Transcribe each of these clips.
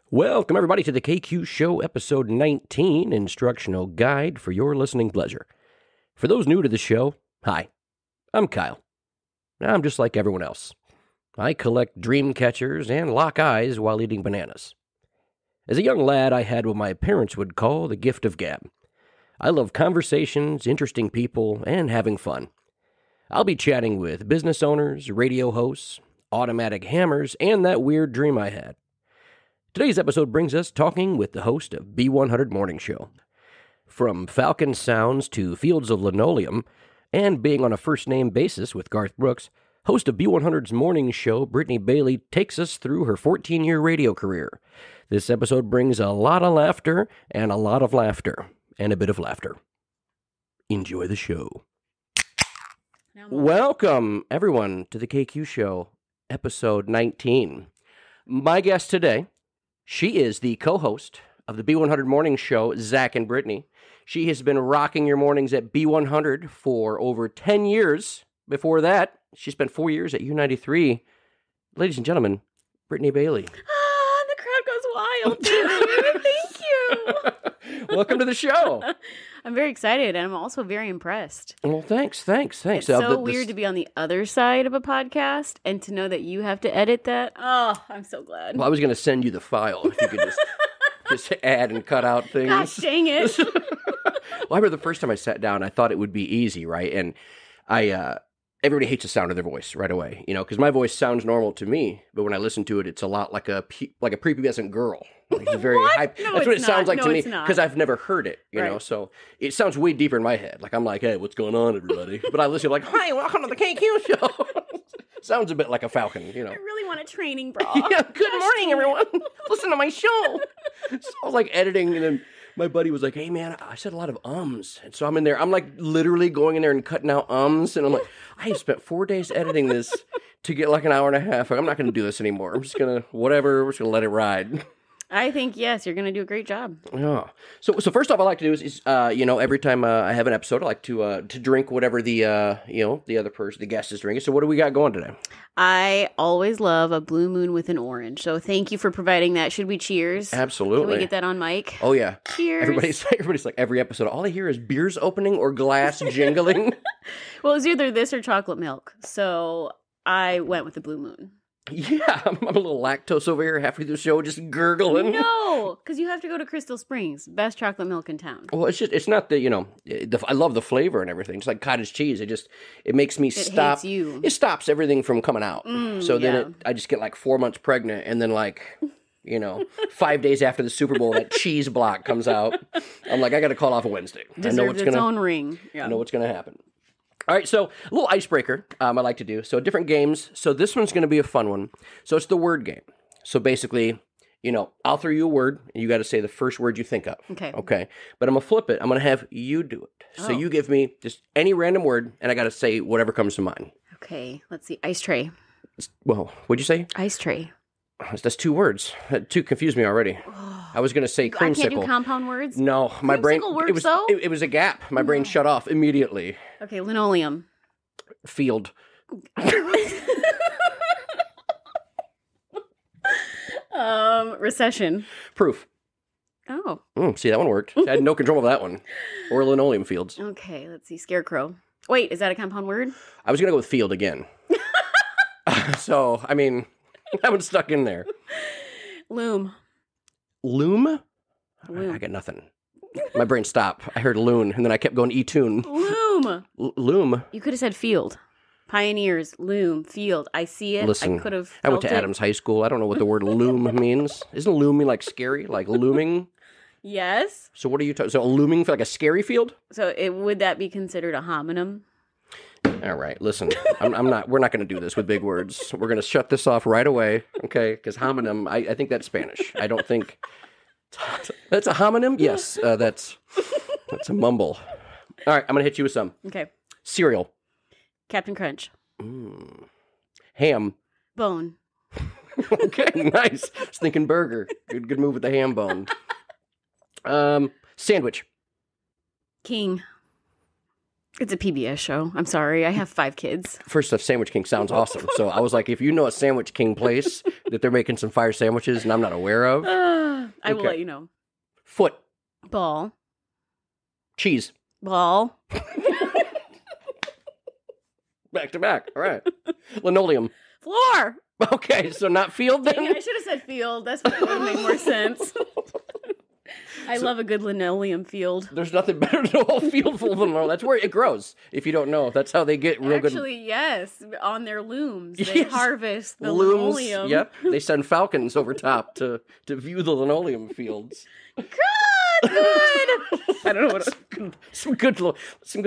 Welcome, everybody, to the KQ Show, episode 19, Instructional Guide for Your Listening Pleasure. For those new to the show, hi, I'm Kyle. I'm just like everyone else. I collect dream catchers and lock eyes while eating bananas. As a young lad, I had what my parents would call the gift of gab. I love conversations, interesting people, and having fun. I'll be chatting with business owners, radio hosts, automatic hammers, and that weird dream I had. Today's episode brings us talking with the host of B100 Morning Show. From Falcon sounds to fields of linoleum, and being on a first-name basis with Garth Brooks, host of B100's morning show, Brittney Baily, takes us through her 14-year radio career. This episode brings a lot of laughter, and a lot of laughter, and a bit of laughter. Enjoy the show. Welcome, everyone, to the KQ Show, episode 19. My guest today, she is the co-host of the B100 Morning Show, Zach and Brittney. She has been rocking your mornings at B100 for over 10 years. Before that, she spent 4 years at U93. Ladies and gentlemen, Brittney Baily. Ah, the crowd goes wild. Thank you. Welcome to the show. I'm very excited, and I'm also very impressed. Well, thanks. It's so weird to be on the other side of a podcast and to know that you have to edit that. Oh, I'm so glad. Well, I was going to send you the file if you could just add and cut out things. Gosh, dang it. Well, I remember the first time I sat down, I thought it would be easy, right? And everybody hates the sound of their voice right away, because my voice sounds normal to me, but when I listen to it, it's a lot like a prepubescent girl. Like it's very hype. No, that's what it sounds like no, to me, not. because I've never heard it, Right. So it sounds way deeper in my head. Like I'm like, hey, what's going on, everybody? But I listen like, hi, welcome to the KQ Show. Sounds a bit like a falcon, I really want a training bra. Yeah, good morning, everyone. Listen to my show. So I was like editing, and then my buddy was like, hey, man, I said a lot of ums. And so I'm in there. I'm like literally going in there and cutting out ums. And I'm like, I spent 4 days editing this to get like an hour and a half. Like, I'm not going to do this anymore. I'm just going to, whatever, we're just going to let it ride. I think, yes, you're going to do a great job. Yeah. So first off, I like to do is every time I have an episode, I like to drink whatever the other person, the guest is drinking. So what do we got going today? I always love a blue moon with an orange. So thank you for providing that. Should we cheers? Absolutely. Can we get that on mic? Oh, yeah. Cheers. Everybody's like, every episode, all I hear is beers opening or glass jingling. Well, it's either this or chocolate milk. So I went with the blue moon. Yeah, I'm a little lactose over here halfway through the show, just gurgling. No, because you have to go to Crystal Springs, best chocolate milk in town. Well, it's not I love the flavor and everything. It's like cottage cheese. It makes me stop. Hates you. It stops everything from coming out. So yeah. then I just get like 4 months pregnant, and then 5 days after the Super Bowl, that cheese block comes out. I'm like, I got to call off a Wednesday. Deserves its own ring. Yeah. I know what's going to happen. All right, so a little icebreaker I like to do. So different games. So this one's going to be a fun one. So it's the word game. So basically, I'll throw you a word, and you got to say the first word you think of. Okay. Okay. But I'm going to flip it. I'm going to have you do it. So you give me just any random word, and I got to say whatever comes to mind. Okay, let's see. Ice tray. Well, what'd you say? Ice tray. That's 2 words. That 2 confused me already. I was going to say creamsicle. I can't do compound words? No, my brain. Works, though? It was a gap. My brain shut off immediately. Okay, linoleum. Field. Recession. Proof. Oh. See, that one worked. I had no control of that one. Or linoleum fields. Okay, let's see. Scarecrow. Wait, is that a compound word? I was going to go with field again. So, I mean, that one's stuck in there. Loom. Loom? Loom. I got nothing. My brain stopped. I heard loon, and then I kept going E-tune. Loom. Loom? You could have said field. Pioneers, loom, field. I see it. Listen, I could have I went to Adams High School. I don't know what the word loom means. Isn't loom mean like scary? Like looming? Yes. So what are you talking? So a looming for like a scary field? So would that be considered a homonym? All right, listen, I'm not. We're not going to do this with big words. We're going to shut this off right away, okay? Because homonym, I think that's Spanish. I don't think that's a homonym. Yes, that's a mumble. All right, I'm going to hit you with some. Okay. Cereal. Captain Crunch. Ham. Bone. Okay, nice. I was thinking burger. Good move with the ham bone. Sandwich. King. It's a PBS show. I'm sorry. I have 5 kids. First off, Sandwich King sounds awesome. So I was like, if you know a Sandwich King place that they're making some fire sandwiches and I'm not aware of. I will let you know. Foot. Ball. Cheese. Ball. Back to back. All right. Linoleum. Floor. Okay, so not field then? I should have said field. That would have made more sense. I love a good linoleum field. There's nothing better than a whole field full of linoleum. That's where it grows. If you don't know, that's how they get real good. Actually, yes, on their looms, they harvest the looms, linoleum. Yep, they send falcons over top to view the linoleum fields. Good. I don't know what some good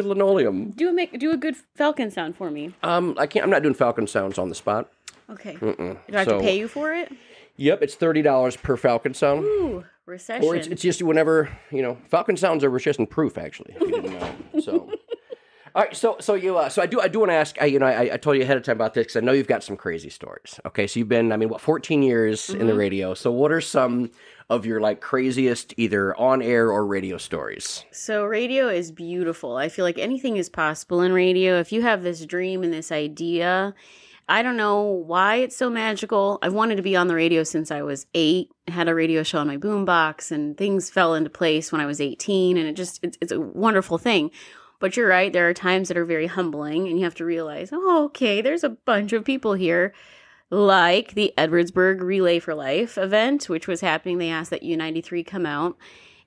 linoleum. Do a good falcon sound for me. I can't. I'm not doing falcon sounds on the spot. Okay. Do I have to pay you for it? Yep, it's $30 per falcon sound. Ooh, recession. Or it's just whenever, falcon sounds are recession proof, actually, if you didn't know. So, all right, so I do want to ask, I told you ahead of time about this because I know you've got some crazy stories. Okay, so you've been, 14 years in the radio. So what are some of your craziest either on air or radio stories? So radio is beautiful. I feel like anything is possible in radio. If you have this dream and this idea, I don't know why it's so magical. I've wanted to be on the radio since I was 8. I had a radio show on my boombox, and things fell into place when I was 18, and it's a wonderful thing. But you're right, there are times that are very humbling, and you have to realize, okay, there's a bunch of people here, like the Edwardsburg Relay for Life event, which was happening. They asked that U93 come out,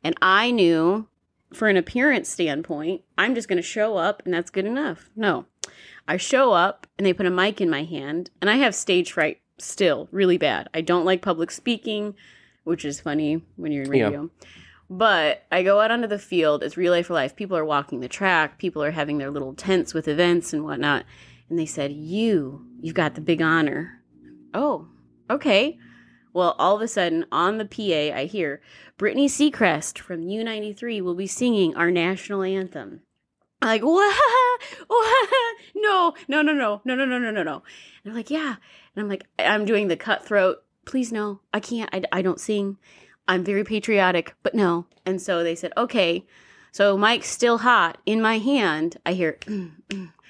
and I knew, for an appearance standpoint, I'm just going to show up, and that's good enough. No. I show up and they put a mic in my hand, and I have stage fright still really bad. I don't like public speaking, which is funny when you're in radio. Yeah. But I go out onto the field. It's Relay for Life. People are walking the track. People are having their little tents with events and whatnot. And they said, you've got the big honor. Oh, okay. Well, all of a sudden on the PA, I hear Brittney Seacrest from U93 will be singing our national anthem. I'm like, what? No. And I'm like, yeah. And I'm like, I'm doing the cutthroat. Please, no, I can't. I don't sing. I'm very patriotic, but no. And so they said, okay. So Mike's still hot in my hand. I hear,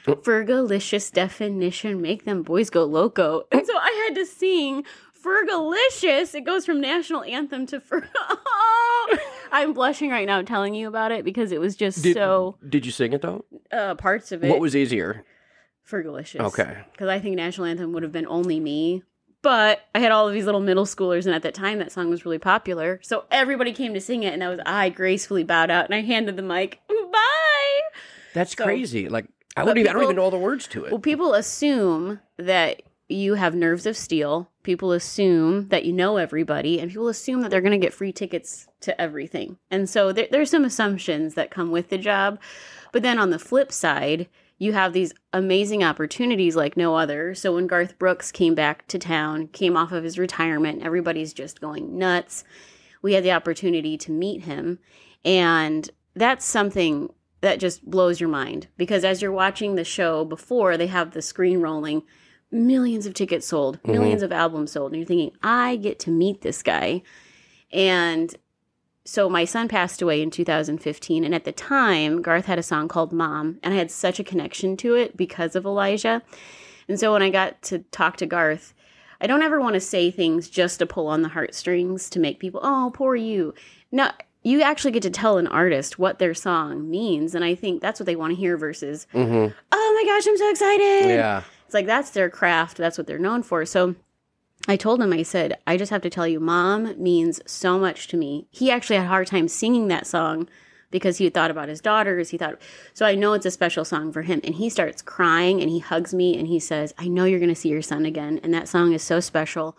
Fergalicious definition, make them boys go loco. And so I had to sing Fergalicious. It goes from national anthem to I'm blushing right now telling you about it because it was just so... Did you sing it, though? Parts of it. What was easier? Fergalicious. Okay. Because I think national anthem would have been only me. But I had all of these little middle schoolers, and at that time, that song was really popular. So everybody came to sing it, and I gracefully bowed out, and I handed the mic. Bye! That's crazy. I don't even know all the words to it. Well, people assume that you have nerves of steel. People assume that you know everybody, and people assume that they're going to get free tickets to everything. And so there's some assumptions that come with the job. But then on the flip side, you have these amazing opportunities like no other. So when Garth Brooks came back to town, came off of his retirement, everybody's just going nuts. We had the opportunity to meet him. And that's something that just blows your mind. Because as you're watching the show before, they have the screen rolling, millions of tickets sold, millions of albums sold. And you're thinking, I get to meet this guy. And so my son passed away in 2015. And at the time, Garth had a song called Mom. And I had such a connection to it because of Elijah. And so when I got to talk to Garth, I don't ever want to say things just to pull on the heartstrings to make people, oh, poor you. No, you actually get to tell an artist what their song means. And I think that's what they want to hear versus, oh my gosh, I'm so excited. Yeah. It's like, that's their craft. That's what they're known for. So I told him, I said, I just have to tell you, Mom means so much to me. He actually had a hard time singing that song because he had thought about his daughters. So I know it's a special song for him. And he starts crying and he hugs me and he says, I know you're going to see your son again. And that song is so special.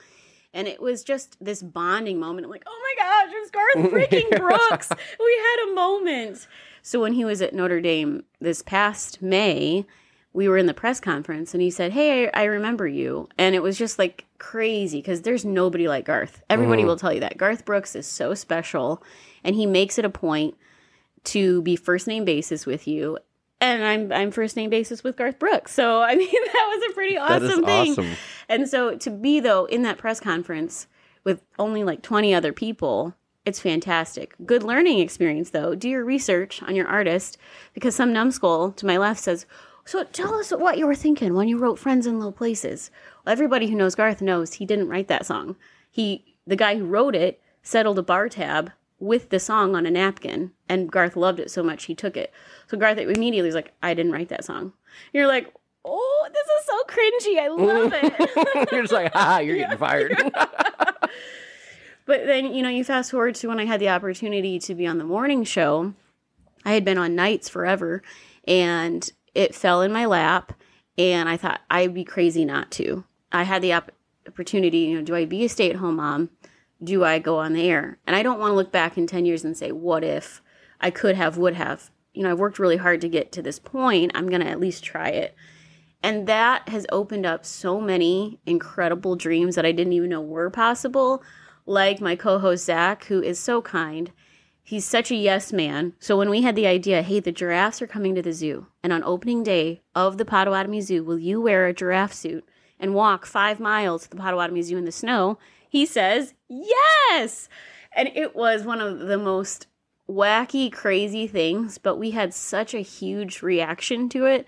And it was just this bonding moment. I'm like, oh my gosh, it's Garth freaking Brooks. We had a moment. So when he was at Notre Dame this past May, we were in the press conference and he said, hey, I remember you. And it was just like crazy because there's nobody like Garth. Everybody will tell you that. Garth Brooks is so special and he makes it a point to be first name basis with you. And I'm first name basis with Garth Brooks. So, I mean, that was a pretty awesome thing. Awesome. And so to be, though, in that press conference with only like 20 other people, It's fantastic. Good learning experience, though. Do your research on your artist, because some numbskull to my left says, so tell us what you were thinking when you wrote Friends in Low Places. Well, everybody who knows Garth knows he didn't write that song. The guy who wrote it settled a bar tab with the song on a napkin, and Garth loved it so much he took it. So Garth immediately was like, I didn't write that song. And you're like, oh, this is so cringy. I love it. You're just like, you're getting fired. But then, you fast forward to when I had the opportunity to be on the morning show. I had been on nights forever, and it fell in my lap, and I thought I'd be crazy not to. I had the opportunity, do I be a stay-at-home mom? Do I go on the air? And I don't want to look back in 10 years and say, what if I could have, would have. I've worked really hard to get to this point. I'm going to at least try it. And that has opened up so many incredible dreams that I didn't even know were possible. Like my co-host, Zach, who is so kind. He's such a yes man. So when we had the idea, hey, the giraffes are coming to the zoo. And on opening day of the Potawatomi Zoo, will you wear a giraffe suit and walk 5 miles to the Potawatomi Zoo in the snow? He says, yes! And it was one of the most wacky, crazy things. But we had such a huge reaction to it.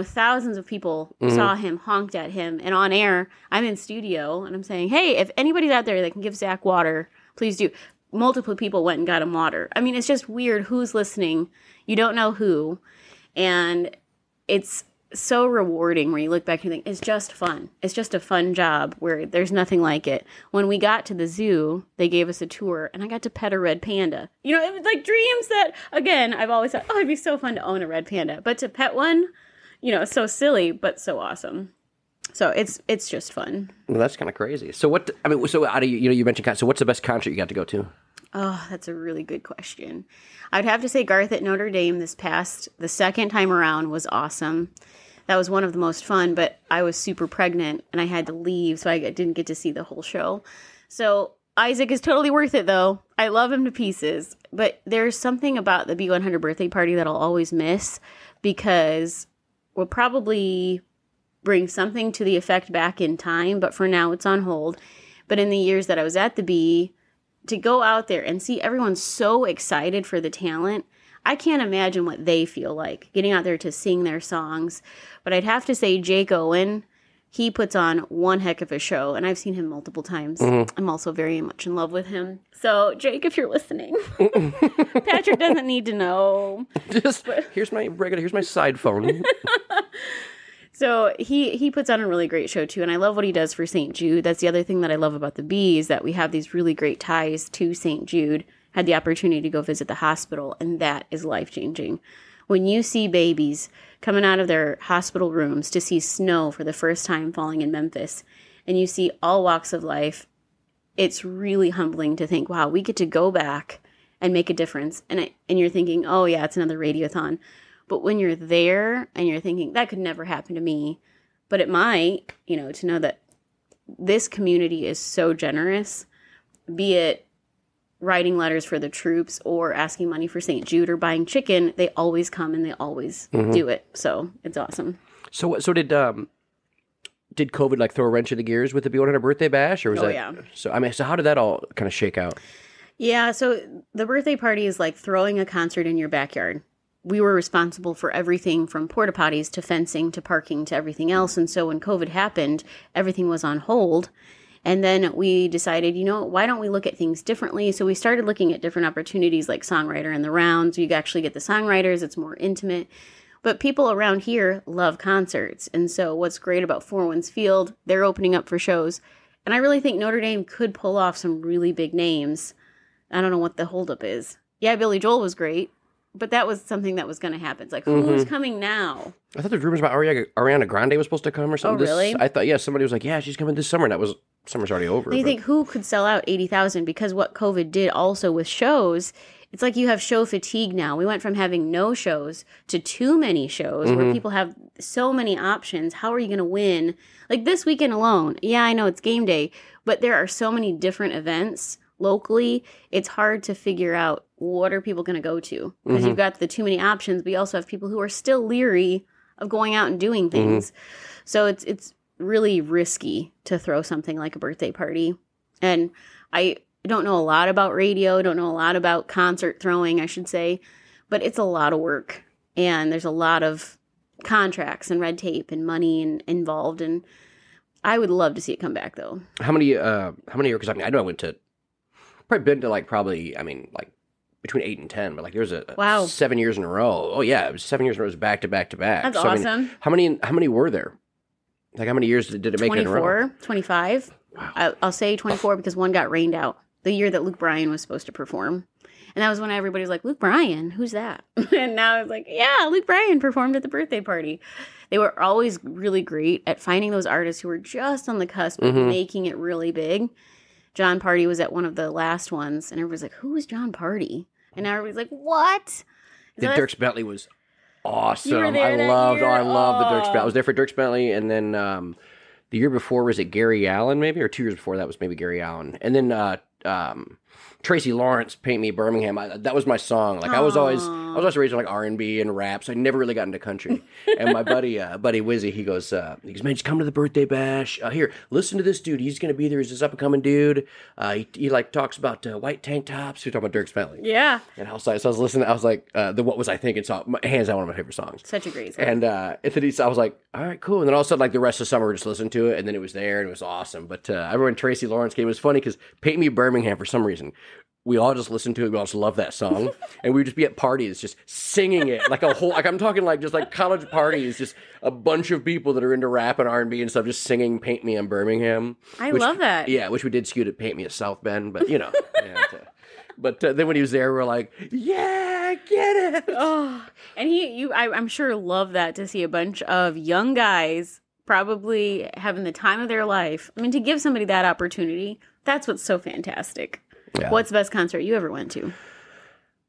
Thousands of people saw him, honked at him, and on air, I'm in studio, and I'm saying, hey, if anybody's out there that can give Zach water, please do. Multiple people went and got him water. I mean, it's just weird who's listening. You don't know who, and it's so rewarding where you look back and you think, it's just fun. It's just a fun job where there's nothing like it. When we got to the zoo, they gave us a tour, and I got to pet a red panda. It was like dreams that, again, I've always thought, it'd be so fun to own a red panda, but to pet one, so silly, but so awesome. So it's just fun. Well, that's kind of crazy. So out of you mentioned, so what's the best concert you got to go to? Oh, that's a really good question. I'd have to say Garth at Notre Dame the second time around was awesome. That was one of the most fun, but I was super pregnant and I had to leave, so I didn't get to see the whole show. So Isaac is totally worth it, though. I love him to pieces. But there's something about the B100 birthday party that I'll always miss, because we'll probably bring something to the effect back in time, but for now it's on hold. But in the years that I was at the B, to go out there and see everyone so excited for the talent, I can't imagine what they feel like, getting out there to sing their songs. But I'd have to say Jake Owen, he puts on one heck of a show, and I've seen him multiple times. I'm also very much in love with him. So, Jake, if you're listening, Patrick doesn't need to know. Here's my side phone. So he puts on a really great show, too, and I love what he does for St. Jude. That's the other thing that I love about the Bee, is that we have these really great ties to St. Jude. Had the opportunity to go visit the hospital, and that is life-changing. When you see babies coming out of their hospital rooms to see snow for the first time falling in Memphis, and you see all walks of life, it's really humbling to think, wow, we get to go back and make a difference. And you're thinking, oh, yeah, it's another radiothon. But when you're there and you're thinking, that could never happen to me, but it might, to know that this community is so generous, be it writing letters for the troops or asking money for St. Jude or buying chicken, they always come and they always do it. So it's awesome. So did COVID throw a wrench in the gears with the B100 birthday bash, or was that? Yeah. So how did that all kind of shake out? Yeah. So the birthday party is like throwing a concert in your backyard. We were responsible for everything from porta potties to fencing to parking to everything else. And so when COVID happened, everything was on hold. And then we decided, why don't we look at things differently? So we started looking at different opportunities like Songwriter in the Rounds. You actually get the songwriters. It's more intimate. But people around here love concerts. And so what's great about Four Winds Field, they're opening up for shows. And I really think Notre Dame could pull off some really big names. I don't know what the holdup is. Yeah, Billy Joel was great. But that was something that was going to happen. It's like, who's coming now? I thought there were rumors about Ariana Grande was supposed to come or something. Oh, really? I thought, somebody was like, yeah, she's coming this summer. And summer's already over. You think who could sell out 80,000? Because what COVID did also with shows, it's like you have show fatigue now. We went from having no shows to too many shows where people have so many options. How are you going to win? Like this weekend alone, yeah, I know it's game day, but there are so many different events locally. It's hard to figure out what are people going to go to, because you've got the too many options, but you also have people who are still leery of going out and doing things. So it's really risky to throw something like a birthday party. And I don't know a lot about radio, don't know a lot about concert throwing, I should say, but it's a lot of work. And there's a lot of contracts and red tape and money involved. And I would love to see it come back, though. How many years? Because I know I went to, probably been to like between 8 and 10, but like there was a 7 years in a row. Oh yeah, it was 7 years in a row. It was back to back to back. That's awesome. I mean, how many were there? Like how many years did it make it in a row? 24, 25. Wow. I'll say 24 because one got rained out. The year that Luke Bryan was supposed to perform. And that was when everybody was like, Luke Bryan, who's that? And now it's like, yeah, Luke Bryan performed at the birthday party. They were always really great at finding those artists who were just on the cusp of making it really big. John Party was at one of the last ones, and everybody's like, who is John Party? And now everybody's like, what? The Dierks Bentley was awesome. You were there I loved the Dierks Bentley. I was there for Dierks Bentley, and then the year before, was it Gary Allen maybe? Or 2 years before that was maybe Gary Allen. And then Tracy Lawrence, Paint Me Birmingham. That was my song. Like I was always raised on like R&B and rap, so I never really got into country. And my buddy Wizzy, he goes, man, just come to the birthday bash. Here, listen to this dude. He's gonna be there. He's this up and coming dude. He like talks about white tank tops. We're talking about Dierks Bentley. Yeah. And I was listening. I was like, What Was I Thinking song. Hands down, one of my favorite songs. Such a great song. And then I was like, all right, cool. And then all of a sudden, like the rest of the summer, we just listened to it, and then it was there, and it was awesome. But I remember when Tracy Lawrence came, it was funny because Paint Me Birmingham, for some reason, we all just listened to it. We all just love that song. And we would just be at parties just singing it. Like a whole, like I'm talking like just like college parties, just a bunch of people that are into rap and R&B and stuff just singing Paint Me in Birmingham. I love that. Yeah, which we did skew to Paint Me at South Bend, but you know. But then when he was there, we were like, yeah, get it. Oh, and I'm sure loved that to see a bunch of young guys probably having the time of their life. I mean, to give somebody that opportunity, that's what's so fantastic. Yeah. What's the best concert you ever went to?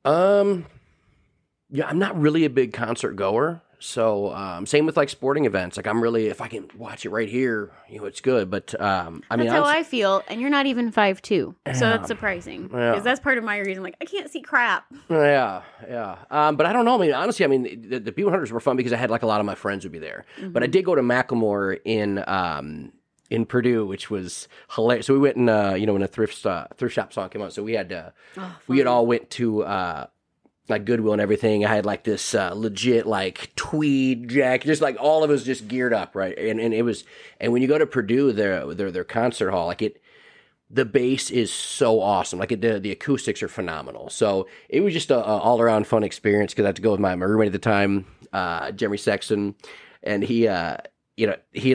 Yeah, I'm not really a big concert goer. So, same with like sporting events. Like I'm really, if I can watch it right here, you know, it's good. But, I mean, that's how I feel. And you're not even 5'2". So that's surprising. Because that's part of my reason. Like, I can't see crap. Yeah. But I don't know. I mean, honestly, the B100s were fun because I had like a lot of my friends would be there. Mm-hmm. But I did go to Macklemore in Purdue, which was hilarious. So we went and, when a thrift shop song came out. So we had, we had all went to, like Goodwill and everything. I had like this legit like tweed jacket, just like all of us just geared up, right? And it was, and when you go to Purdue, their concert hall, like the bass is so awesome. Like the acoustics are phenomenal. So it was just a all around fun experience because I had to go with my roommate at the time, Jeremy Sexton, and he had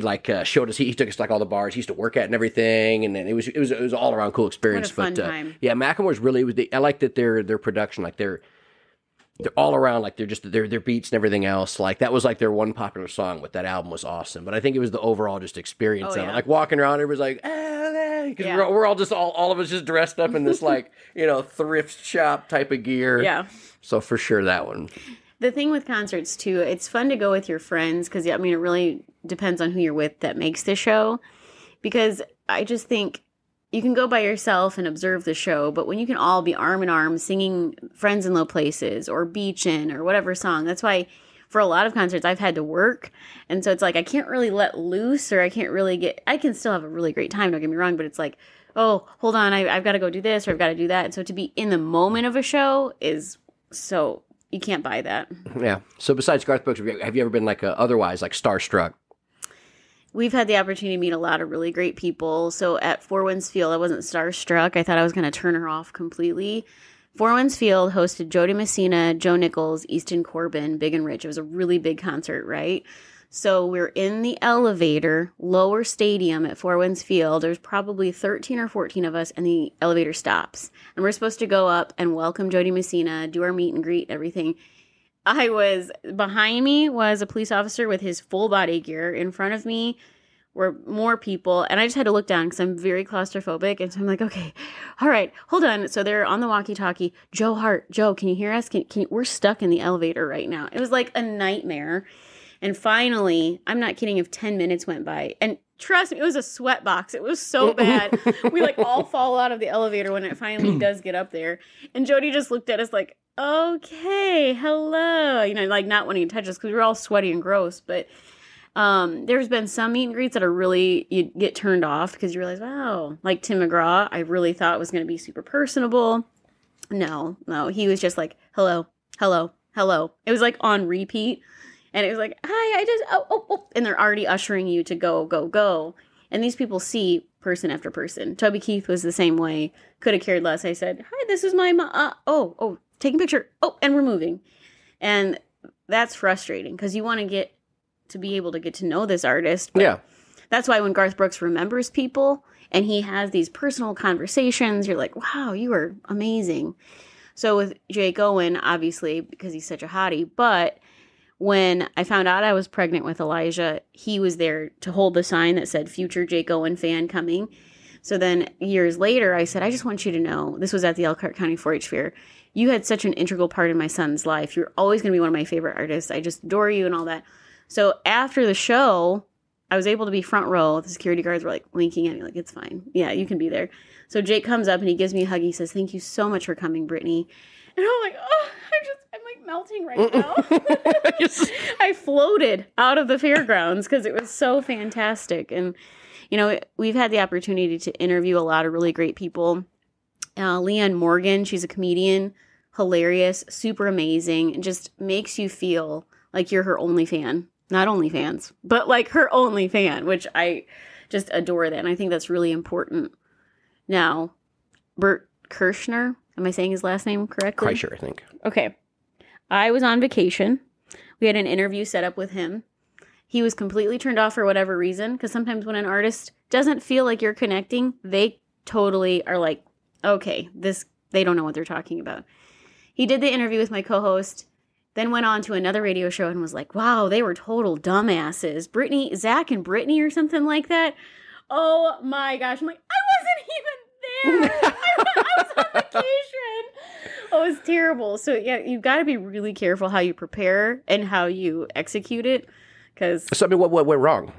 like showed us. He took us to like all the bars he used to work at and everything, and then it was all around cool experience. What a fun time. Yeah, Macklemore's really I like that their production, like they're all around, like their beats and everything else. Like that was like their one popular song with that album was awesome. But I think it was the overall just experience of it. Like walking around, everybody's like, because we're all just all of us just dressed up in this like thrift shop type of gear. Yeah. So for sure that one. The thing with concerts too, it's fun to go with your friends because it really depends on who you're with that makes the show. Because I just think you can go by yourself and observe the show, but when you can all be arm in arm singing Friends in Low Places or Beachin' or whatever song, that's why for a lot of concerts I've had to work. And so it's like I can't really let loose, or I can still have a really great time, don't get me wrong, but it's like, oh, hold on, I've got to go do this or I've got to do that. And so to be in the moment of a show is so, you can't buy that. Yeah. So besides Garth Brooks, have you ever been like otherwise like starstruck? We've had the opportunity to meet a lot of really great people. So at Four Winds Field, I wasn't starstruck. I thought I was going to turn her off completely. Four Winds Field hosted Jody Messina, Joe Nichols, Easton Corbin, Big and Rich. It was a really big concert, right? So we're in the elevator, lower stadium at Four Winds Field. There's probably 13 or 14 of us, and the elevator stops. And we're supposed to go up and welcome Jody Messina, do our meet and greet, everything. Behind me was a police officer with his full body gear. In front of me were more people. And I just had to look down because I'm very claustrophobic. And so I'm like, okay, all right, hold on. So they're on the walkie-talkie. Joe Hart, Joe, can you hear us? We're stuck in the elevator right now. It was like a nightmare. And finally, I'm not kidding, if 10 minutes went by. And trust me, it was a sweat box. It was so bad. We like all fall out of the elevator when it finally does get up there. And Jody just looked at us like, okay, hello. Like not wanting to touch us because we were all sweaty and gross. But There's been some meet and greets that are really, you get turned off because you realize, wow, like Tim McGraw, I really thought was going to be super personable. No, he was just like, hello, hello, hello. It was like on repeat. And it was like, hi, oh. And they're already ushering you to go, go, go. And these people see person after person. Toby Keith was the same way. Could have cared less. I said, hi, this is my mom. Taking a picture. Oh, and we're moving. And that's frustrating because you want to be able to get to know this artist. Yeah. That's why when Garth Brooks remembers people and he has these personal conversations, you're like, wow, you are amazing. So with Jake Owen, obviously, because he's such a hottie, but when I found out I was pregnant with Elijah, he was there to hold the sign that said future Jake Owen fan coming. So then years later, I said, I just want you to know, this was at the Elkhart County 4-H Fair, you had such an integral part in my son's life. You're always going to be one of my favorite artists. I just adore you and all that. So after the show, I was able to be front row. The security guards were like winking at me like, it's fine. Yeah, you can be there. So Jake comes up and he gives me a hug. He says, thank you so much for coming, Brittney. And I'm like, oh, I'm like melting right now. I floated out of the fairgrounds because it was so fantastic. And, you know, we've had the opportunity to interview a lot of really great people. Leanne Morgan, she's a comedian, hilarious, super amazing, and just makes you feel like you're her only fan. Not only fans, but like her only fan, which I just adore that. And I think that's really important. Now, Bert Kirshner, am I saying his last name correctly? Kreischer, I think. Okay. I was on vacation. We had an interview set up with him. He was completely turned off for whatever reason, because sometimes when an artist doesn't feel like you're connecting, they totally are like, okay, they don't know what they're talking about. He did the interview with my co-host, then went on to another radio show and was like, wow, they were total dumbasses. Zach and Brittney or something like that. Oh my gosh. I'm like, I wasn't even there. I was on vacation. Oh, it's terrible. So yeah, you've got to be really careful how you prepare and how you execute it. So I mean, what went wrong?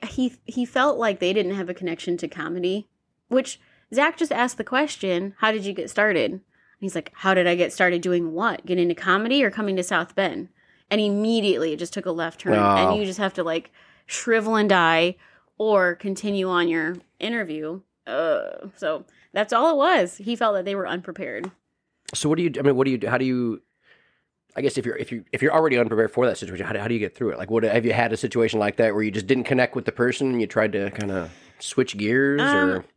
He felt like they didn't have a connection to comedy, which Zach just asked the question, how did you get started? He's like, how did I get started doing what? Get into comedy or coming to South Bend? And immediately it just took a left turn. Oh. And you just have to like shrivel and die or continue on your interview. So that's all it was. He felt that they were unprepared. So how do you, I guess if you're already unprepared for that situation, how do you get through it? Like, have you had a situation like that where you just didn't connect with the person and you tried to kind of switch gears?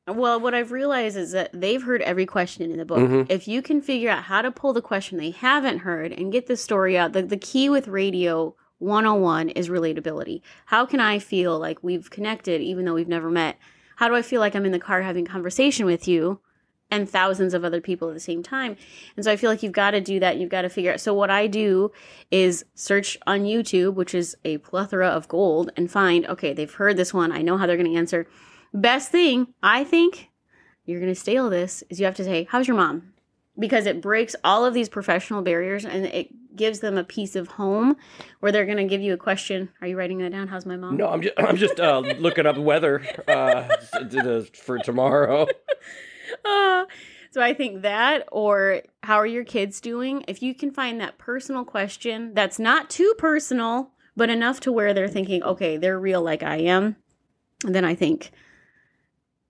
Well, what I've realized is that they've heard every question in the book. Mm-hmm. If you can figure out how to pull the question they haven't heard and get the story out, the key with radio 101 is relatability. How can I feel like we've connected even though we've never met? How do I feel like I'm in the car having conversation with you and thousands of other people at the same time? And so I feel like you've got to do that. You've got to figure out. So what I do is search on YouTube, which is a plethora of gold, and find, okay, they've heard this one. I know how they're going to answer. Best thing, I think, you're going to steal this, is you have to say, how's your mom? Because it breaks all of these professional barriers and it gives them a piece of home where they're going to give you a question. Are you writing that down? How's my mom? No, I'm just looking up weather for tomorrow. So I think that, or how are your kids doing? If you can find that personal question that's not too personal, but enough to where they're thinking, okay, they're real like I am, then I think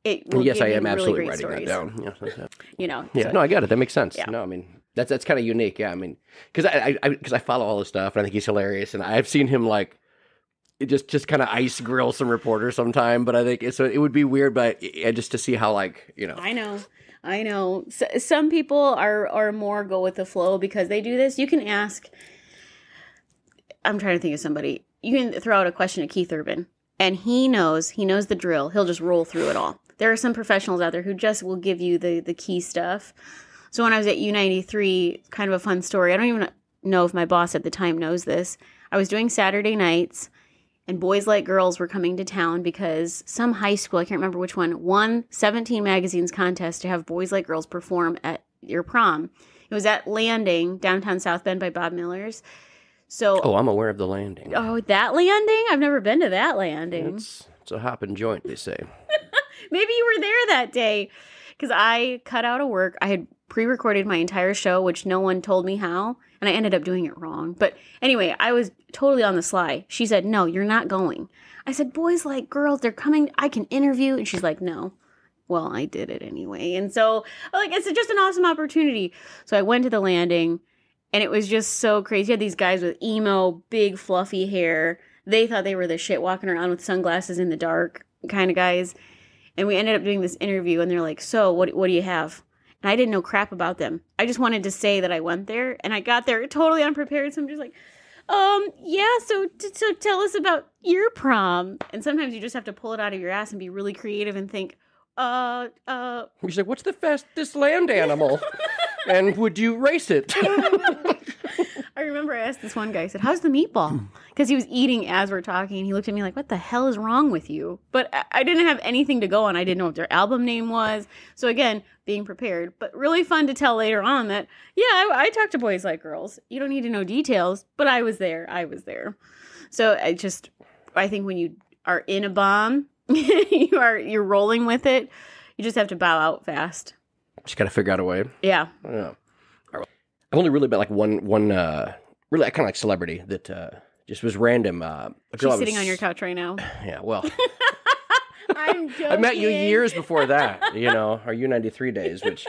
it will. Yes, give I am you absolutely really great writing stories. that down. Yeah. Yeah, so, no, I got it. That makes sense. Yeah. No, I mean, that's kind of unique. Yeah, I mean, because I follow all his stuff and I think he's hilarious, and I've seen him like just kind of ice grill some reporters sometime. But I think it would be weird, but just to see how I know. Some people are more go with the flow because they do this. You can ask. I'm trying to think of somebody. You can throw out a question to Keith Urban, and he knows the drill. He'll just roll through it all. There are some professionals out there who just will give you the key stuff. So when I was at U93, kind of a fun story. I don't even know if my boss at the time knows this. I was doing Saturday nights, and Boys Like Girls were coming to town because some high school, I can't remember which one, won 17 Magazine's contest to have Boys Like Girls perform at your prom. It was at Landing, downtown South Bend by Bob Miller's. So, I'm aware of the Landing. Oh, that Landing? I've never been to that Landing. It's a hopping joint, they say. Maybe you were there that day because I cut out of work. I had pre-recorded my entire show, which no one told me how. And I ended up doing it wrong. But anyway, I was totally on the sly. She said, no, you're not going. I said, boys like girls, they're coming. I can interview. And she's like, no. Well, I did it anyway. And so, like, it's just an awesome opportunity. So I went to the landing, and it was just so crazy. You had these guys with emo, big, fluffy hair. They thought they were the shit, walking around with sunglasses in the dark kind of guys. And we ended up doing this interview, and they're like, so what do you have? And I didn't know crap about them. I just wanted to say that I went there, and I got there totally unprepared. So I'm just like, yeah, so tell us about your prom. And sometimes you just have to pull it out of your ass and be really creative and think, He's like, what's the fastest land animal? And would you race it? I remember I asked this one guy, I said, how's the meatball? Because he was eating as we're talking, and he looked at me like, what the hell is wrong with you? But I didn't have anything to go on. I didn't know what their album name was. So again, being prepared, but really fun to tell later on that, yeah, I talk to boys like girls. You don't need to know details, but I was there. So I think when you are in a bomb, you're rolling with it. You just have to bow out fast. Just got to figure out a way. Yeah. I've only really been like one really kind of like celebrity that just was random. She's sitting on your couch right now. Yeah, well. I'm joking. I met you years before that, our U93 days, which,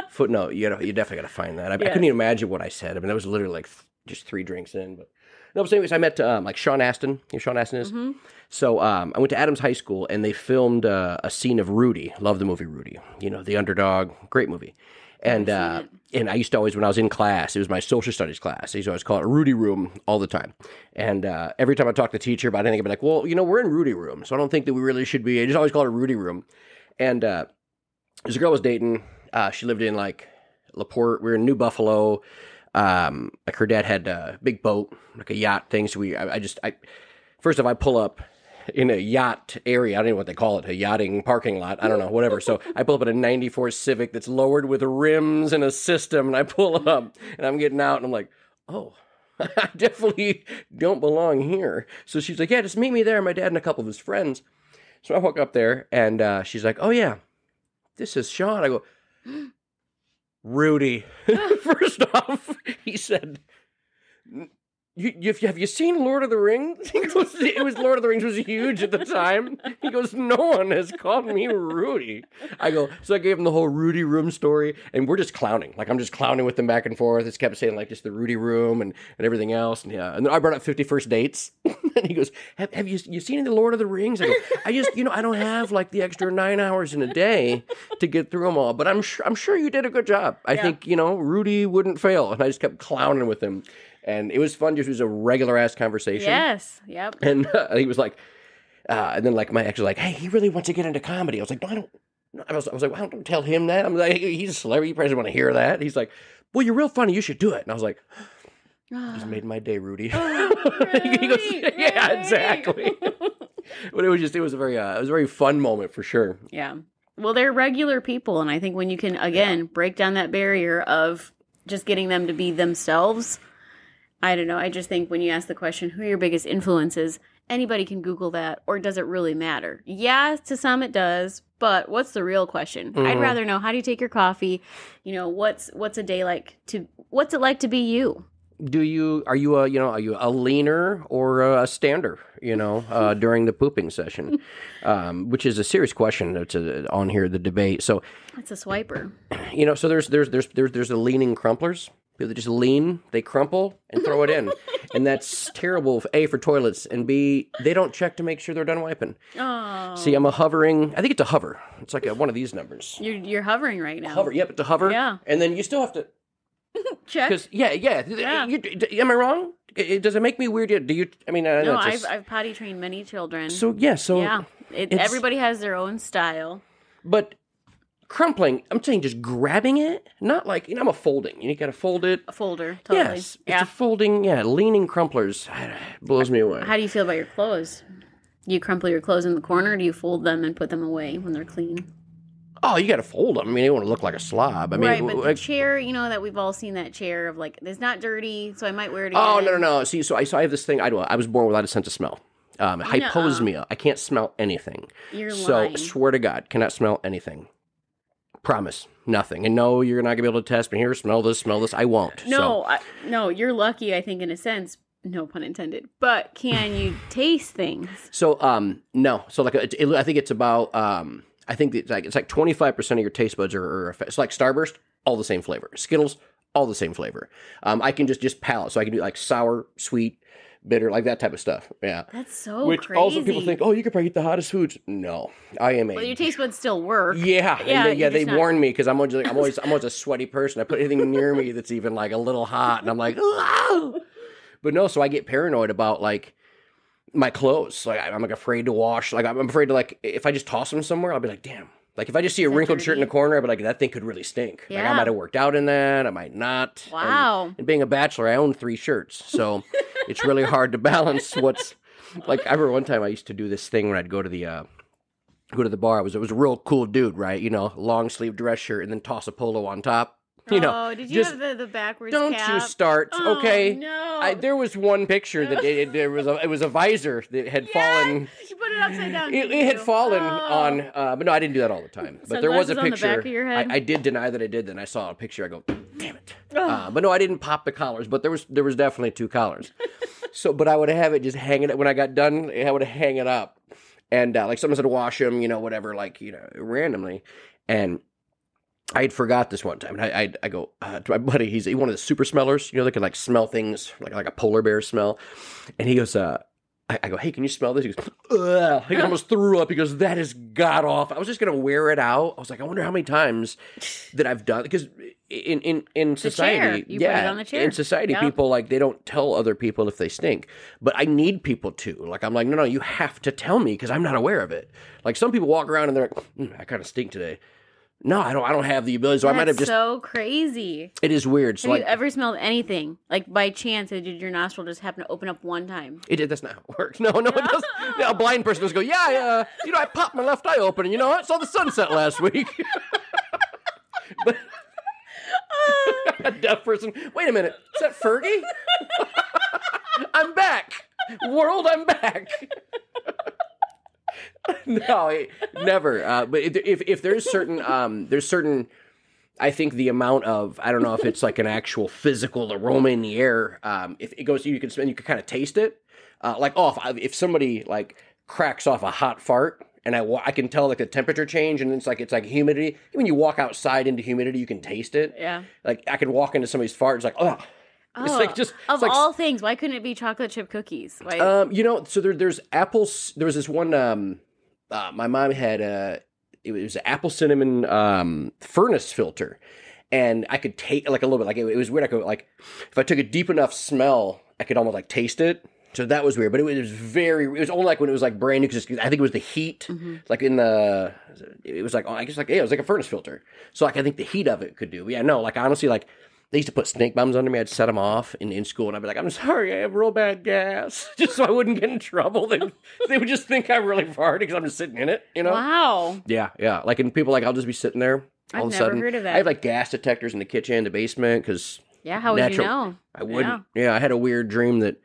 footnote, you definitely got to find that. I couldn't even imagine what I said. I mean, that was literally like just 3 drinks in. But no, but anyways, I met like Sean Astin. You know who Sean Astin is? Mm-hmm. So I went to Adams High School, and they filmed a scene of Rudy. Love the movie Rudy. The underdog. Great movie. And I used to always, when I was in class, it was my social studies class. I used to always call it a Rudy room all the time. And every time I talked to the teacher about anything, I'd be like, well, we're in Rudy room, so I don't think that we really should be. I just always call it a Rudy room. And there's a girl I was dating. She lived in like LaPorte. We were in New Buffalo. Like her dad had a big boat, like a yacht thing. So first off, I pull up in a yacht area. I don't know what they call it, a yachting parking lot. I don't know, whatever. So I pull up in a 94 Civic that's lowered with rims and a system, and I pull up, and I'm getting out, and I'm like, oh, I definitely don't belong here. So she's like, yeah, just meet me there, my dad and a couple of his friends. So I walk up there, and she's like, oh, yeah, this is Sean. I go, Rudy. First off, he said, have you seen Lord of the Rings? He goes, Lord of the Rings was huge at the time. He goes, no one has called me Rudy. I go, so I gave him the whole Rudy room story, and we're just clowning. Like, I'm just clowning with them back and forth. It's kept saying, like, just the Rudy room and everything else. And yeah, and then I brought up 51st Dates. And he goes, have you seen the Lord of the Rings? I go, I just, I don't have, like, the extra 9 hours in a day to get through them all. But I'm sure you did a good job. I think, Rudy wouldn't fail. And I just kept clowning with him. And it was fun. Just, it was a regular-ass conversation. Yes. Yep. And he was like, and then like my ex was like, hey, he really wants to get into comedy. I was like, no, I don't. I was like, well, don't tell him that. I'm like, he's a celebrity. You probably doesn't want to hear that. He's like, well, you're real funny. You should do it. And I was like, just made my day, Rudy. Rudy, he goes, yeah, exactly. But it was a very fun moment for sure. Yeah. Well, they're regular people, and I think when you can again break down that barrier of just getting them to be themselves. I don't know. I just think when you ask the question, who are your biggest influences, anybody can Google that, or does it really matter? Yeah, to some it does, but what's the real question? Mm-hmm. I'd rather know, how do you take your coffee? What's a day like what's it like to be you? Are you a leaner or a stander, during the pooping session? Which is a serious question that's on here, the debate. So it's a swiper. So there's the leaning crumplers. People that just lean, they crumple, and throw it in. And that's terrible, A, for toilets, and B, they don't check to make sure they're done wiping. Oh. See, I'm a hovering, I think it's a hover. It's like one of these numbers. You're hovering right now. Hover, yep, it's a hover. Yeah. And then you still have to... Check. Because, yeah. Am I wrong? Does it make me weird? Do you, I mean... No, I've potty trained many children. Yeah. Everybody has their own style. But... crumpling, I'm saying just grabbing it, not like, I'm a folding. You got to fold it. A folder, totally. Yes, it's a folding, leaning crumplers. Blows me away. How do you feel about your clothes? Do you crumple your clothes in the corner, or do you fold them and put them away when they're clean? Oh, you got to fold them. I mean, you don't want to look like a slob. I mean, right, but the chair, that we've all seen that chair of like, it's not dirty, so I might wear it again. Oh, no. See, so I have this thing, I was born without a sense of smell. Hyposmia. I can't smell anything. You're lying. So, swear to God, cannot smell anything. Promise. Nothing. And no, you're not going to be able to test me. Here, smell this. I won't. No, no, you're lucky, I think, in a sense. No pun intended. But can you taste things? So, no. So, like, I think it's about, I think it's like 25% of your taste buds are it's like Starburst, all the same flavor. Skittles, all the same flavor. I can just palate. So I can do like sour, sweet, bitter, like that type of stuff. Yeah. That's so Which crazy. also people think, oh, you could probably eat the hottest foods. No, I am Well, your taste buds still work. Yeah. They not... warned me because I'm always a sweaty person. I put anything near me that's even like a little hot, and I'm like, oh. But no, so I get paranoid about like my clothes. Like I'm like afraid to wash. Like I'm afraid to like if I just toss them somewhere, I'll be like, damn. Like if I just see a wrinkled shirt in the corner, I'll be like, that thing could really stink. Yeah. Like I might have worked out in that. I might not. Wow. And being a bachelor, I own 3 shirts, so it's really hard to balance what's like. I remember one time I used to do this thing when I'd go to the bar. It was a real cool dude, right? You know, long sleeve dress shirt and then toss a polo on top. You know, did you have the backwards don't cap? you start, Oh, okay? no. There was one picture that it was a visor that had fallen. You put it upside down. It had fallen on, but no, I didn't do that all the time. But there was a picture. On the back of your head? I did deny that I did. Then I saw a picture. I go, damn it. But no, I didn't pop the collars. But there was definitely 2 collars. So, but I would have it just hanging. When I got done, I would hang it up, and like someone said, wash them, you know, whatever, like randomly, and. I had forgot this one time, and I go to my buddy. He's one of the super smellers, they can like smell things like a polar bear smell. And he goes, I go, hey, can you smell this? He goes, ugh. He almost threw up. He goes, that is god awful. I was just gonna wear it out. I was like, I wonder how many times that I've done because in society, you put it on the chair. In society, people like they don't tell other people if they stink, but I need people to. Like I'm like, no, you have to tell me because I'm not aware of it. Like some people walk around and they're like, I kind of stink today. No, I don't have the ability. So I might have just. So crazy. It is weird. So have you ever smelled anything? Like by chance, did your nostril just happen to open up one time? It did. That's not how it works. No, it doesn't. Yeah, a blind person does go, yeah, I popped my left eye open, and I saw the sunset last week. But a deaf person. Wait a minute. Is that Fergie? I'm back. World, I'm back. No, never. But if there's certain, I think the amount of, I don't know if it's like an actual physical aroma in the air. If it goes, you can kind of taste it. If somebody like cracks off a hot fart and I can tell like the temperature change and it's like humidity. When you walk outside into humidity, you can taste it. Yeah. Like I can walk into somebody's fart. It's like, oh. It's like just of all things, why couldn't it be chocolate chip cookies? Why? So there's apples. There was this one. My mom had it was an apple cinnamon furnace filter, and I could take like a little bit. Like it was weird. I could like if I took a deep enough smell, I could almost like taste it. So that was weird. But it was very. It was only like when it was like brand new. Cause I think it was the heat. Mm-hmm. Like in the. It was like it was like a furnace filter. So like I think the heat of it could do. Yeah, no. Like honestly, like. They used to put snake bombs under me. I'd set them off in school, and I'd be like, I'm sorry, I have real bad gas. Just so I wouldn't get in trouble. They would just think I really farted because I'm just sitting in it, Wow. Yeah. Like, and people, like, I'll just be sitting there. All of a sudden, heard of that. I have, like, gas detectors in the kitchen, the basement, because... Yeah, how would you know? I wouldn't. Yeah, I had a weird dream that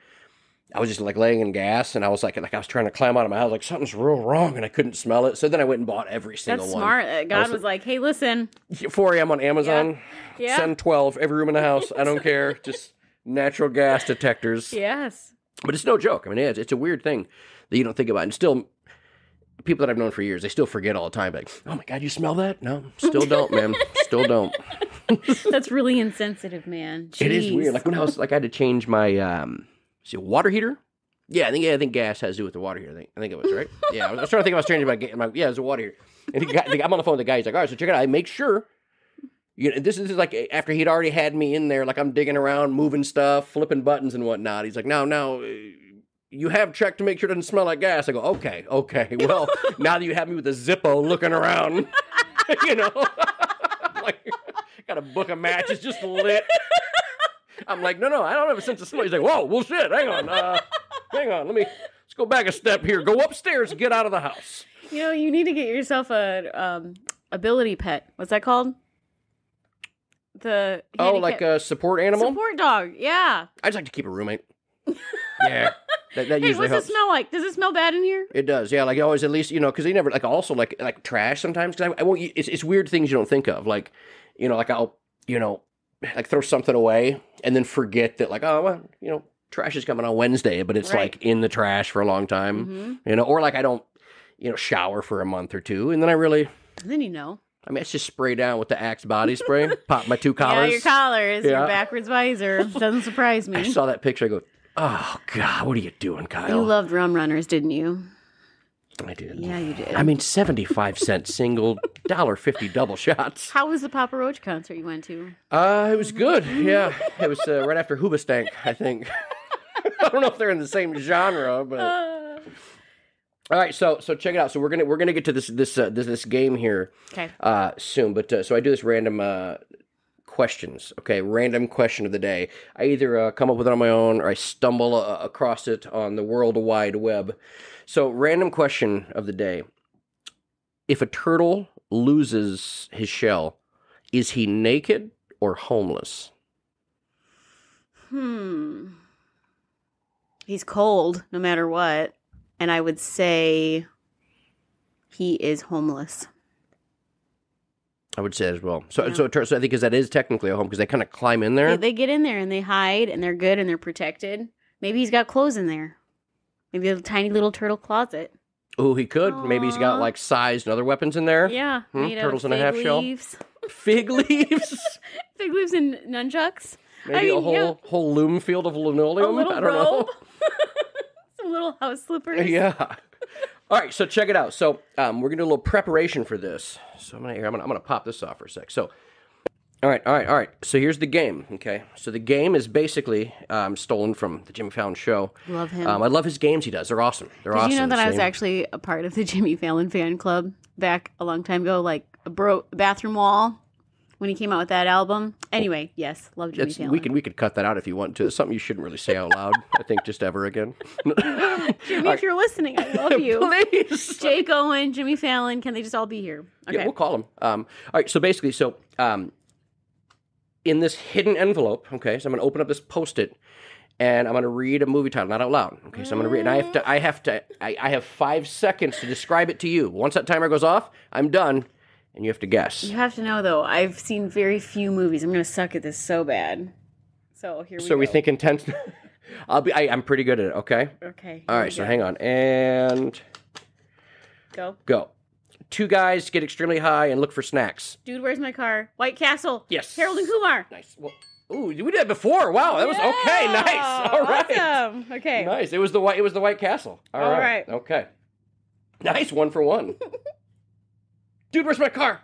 I was just, like, laying in gas, and I was, like I was trying to climb out of my house, like, something's real wrong, and I couldn't smell it. So then I went and bought every single one. That's smart. God was like, hey, listen. 4 a.m. on Amazon. Yeah. Send 12, every room in the house. I don't care. Just natural gas detectors. Yes. But it's no joke. I mean, it's a weird thing that you don't think about. And still, people that I've known for years, they still forget all the time. Like, oh my God, you smell that? No, still don't, man. Still don't. That's really insensitive, man. Jeez. It is weird. Like when I had to change my water heater. Yeah, I think gas has to do with the water heater. I think it was, right? Yeah, I was trying to think if I was changing my it was a water heater. And I'm on the phone with the guy. He's like, all right, so check it out. I make sure. This is like after he'd already had me in there, like I'm digging around, moving stuff, flipping buttons and whatnot. He's like, now, you have checked to make sure it doesn't smell like gas. I go, okay. Well, now that you have me with a Zippo looking around, like, got a book of matches just lit. I'm like, no, I don't have a sense of smell. He's like, whoa, well, shit, hang on, let's go back a step here. Go upstairs and get out of the house. You need to get yourself a ability pet. What's that called? Like a support animal? Support dog, yeah. I just like to keep a roommate. Yeah. Hey, usually what's helps. it smell like? Does it smell bad in here? It does, yeah. Like always, at least because they never also like trash sometimes. Because I won't. It's weird things you don't think of. Like like I'll like throw something away and then forget that trash is coming on Wednesday, but it's like in the trash for a long time. Or like I don't shower for a month or two, and then I really. And then I mean, it's just spray down with the Axe body spray. Pop my 2 collars. Yeah, your collars, your backwards visor. Doesn't surprise me. I saw that picture. I go, oh, God, what are you doing, Kyle? You loved rum runners, didn't you? I did. Yeah, you did. I mean, 75-cent single, $1.50 double shots. How was the Papa Roach concert you went to? It was good, yeah. It was right after Hoobastank, I think. I don't know if they're in the same genre, but... All right, so check it out. So we're gonna get to this game here, soon. But so I do this random questions. Okay, random question of the day. I either come up with it on my own or I stumble across it on the World Wide Web. So random question of the day: if a turtle loses his shell, is he naked or homeless? He's cold, no matter what. And I would say he is homeless. I would say as well. So I think because that is technically a home because they kind of climb in there. Yeah, they get in there and they hide and they're good and they're protected. Maybe he's got clothes in there. Maybe a tiny little turtle closet. Oh, he could. Aww. Maybe he's got like sized and other weapons in there. Yeah. Turtles in a half leaves. Shell. Fig leaves. Fig leaves and nunchucks. Maybe a whole loom field of linoleum. A little I don't know. Some little house slippers. Yeah. All right, so check it out. So we're gonna do a little preparation for this. So I'm gonna pop this off for a sec. So, all right. So here's the game. Okay. So the game is basically stolen from the Jimmy Fallon show. Love him. I love his games. He does. They're awesome. Did you know that I was actually a part of the Jimmy Fallon fan club back a long time ago, like a bathroom wall? When he came out with that album. Anyway, yes, love Jimmy Fallon. We could cut that out if you want to. It's something you shouldn't really say out loud, I think, just ever again. Jimmy, if you're listening, I love you. Please. Jake Owen, Jimmy Fallon, can they just all be here? Okay. Yeah, we'll call them. All right, so basically, in this hidden envelope, okay, so I'm going to open up this Post-it, and I'm going to read a movie title, not out loud. Okay, so I'm going to read, and I have 5 seconds to describe it to you. Once that timer goes off, I'm done. And you have to guess. You have to know, though, I've seen very few movies. I'm going to suck at this so bad. So here we go. So we think intense. I'm pretty good at it, okay? Okay. All right, so hang on. And... Go. 2 guys get extremely high and look for snacks. Dude, where's my car? White Castle. Yes. Harold and Kumar. Nice. Well, ooh, we did that before. Wow, that was okay. Nice. All right. Awesome. Okay. Nice. It was the White Castle. All right. Okay. Nice. 1 for 1. Dude, where's my car?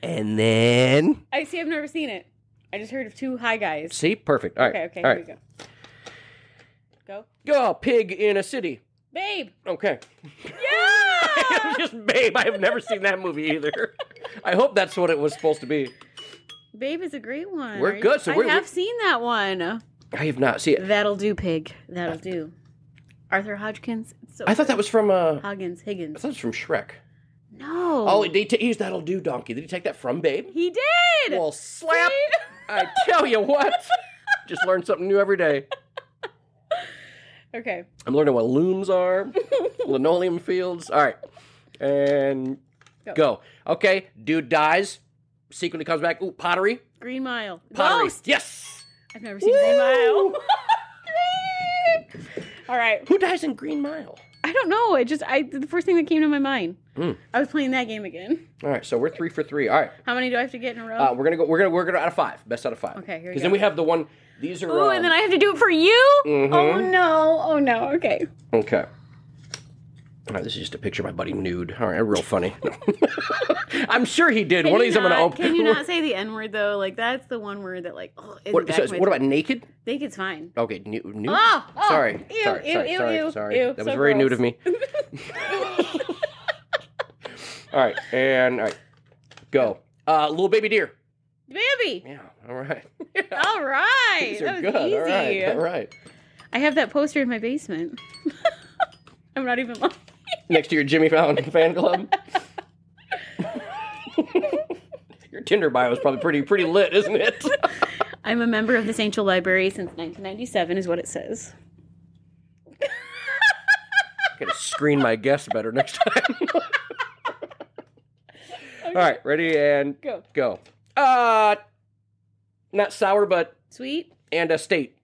And then... I've never seen it. I just heard of 2 high guys. See? Perfect. All right. Okay, all here right. we go. Go, pig in a city. Babe. Okay. Yeah! Just Babe. I have never seen that movie either. I hope that's what it was supposed to be. Babe is a great one. We're good. So I have seen that one. I have not seen it. That'll do, pig. That'll do. Arthur Hodgkins. I thought that was from... Higgins. I thought it was from Shrek. No. Oh, he used That'll Do Donkey. Did he take that from Babe? He did! Well, slap. I tell you what. Just learn something new every day. Okay. I'm learning what looms are, linoleum fields. All right. And go. Okay. Dude dies. Secretly comes back. Ooh, pottery. Green Mile. Pottery. Ghost. Yes. I've never seen Green Mile. All right. Who dies in Green Mile? I don't know. The first thing that came to my mind. I was playing that game again. All right, so we're 3 for 3. All right. How many do I have to get in a row? We're gonna out of 5. Best out of 5. Okay, here we go. Because then we have the one. These are. Oh, and then I have to do it for you. Mm-hmm. Oh no. Okay. Okay. All right, this is just a picture of my buddy nude. All right, real funny. I'm sure he did. One of these I'm gonna open. Can you not say the N word though? Like that's the one word that like. Oh, what about naked? Naked's fine. Okay, nude. Oh, sorry. Ew, sorry. Ew, That was very nude of me. All right, go. Little baby deer. Baby. Yeah. All right. All right. These are that was good. easy. All right. I have that poster in my basement. I'm not even lying. Next to your Jimmy Fallon fan club. Your Tinder bio is probably pretty lit, isn't it? I'm a member of the St. Joe Library since 1997, is what it says. screen my guests better next time. All right, ready and go. Not sour, but sweet and a state.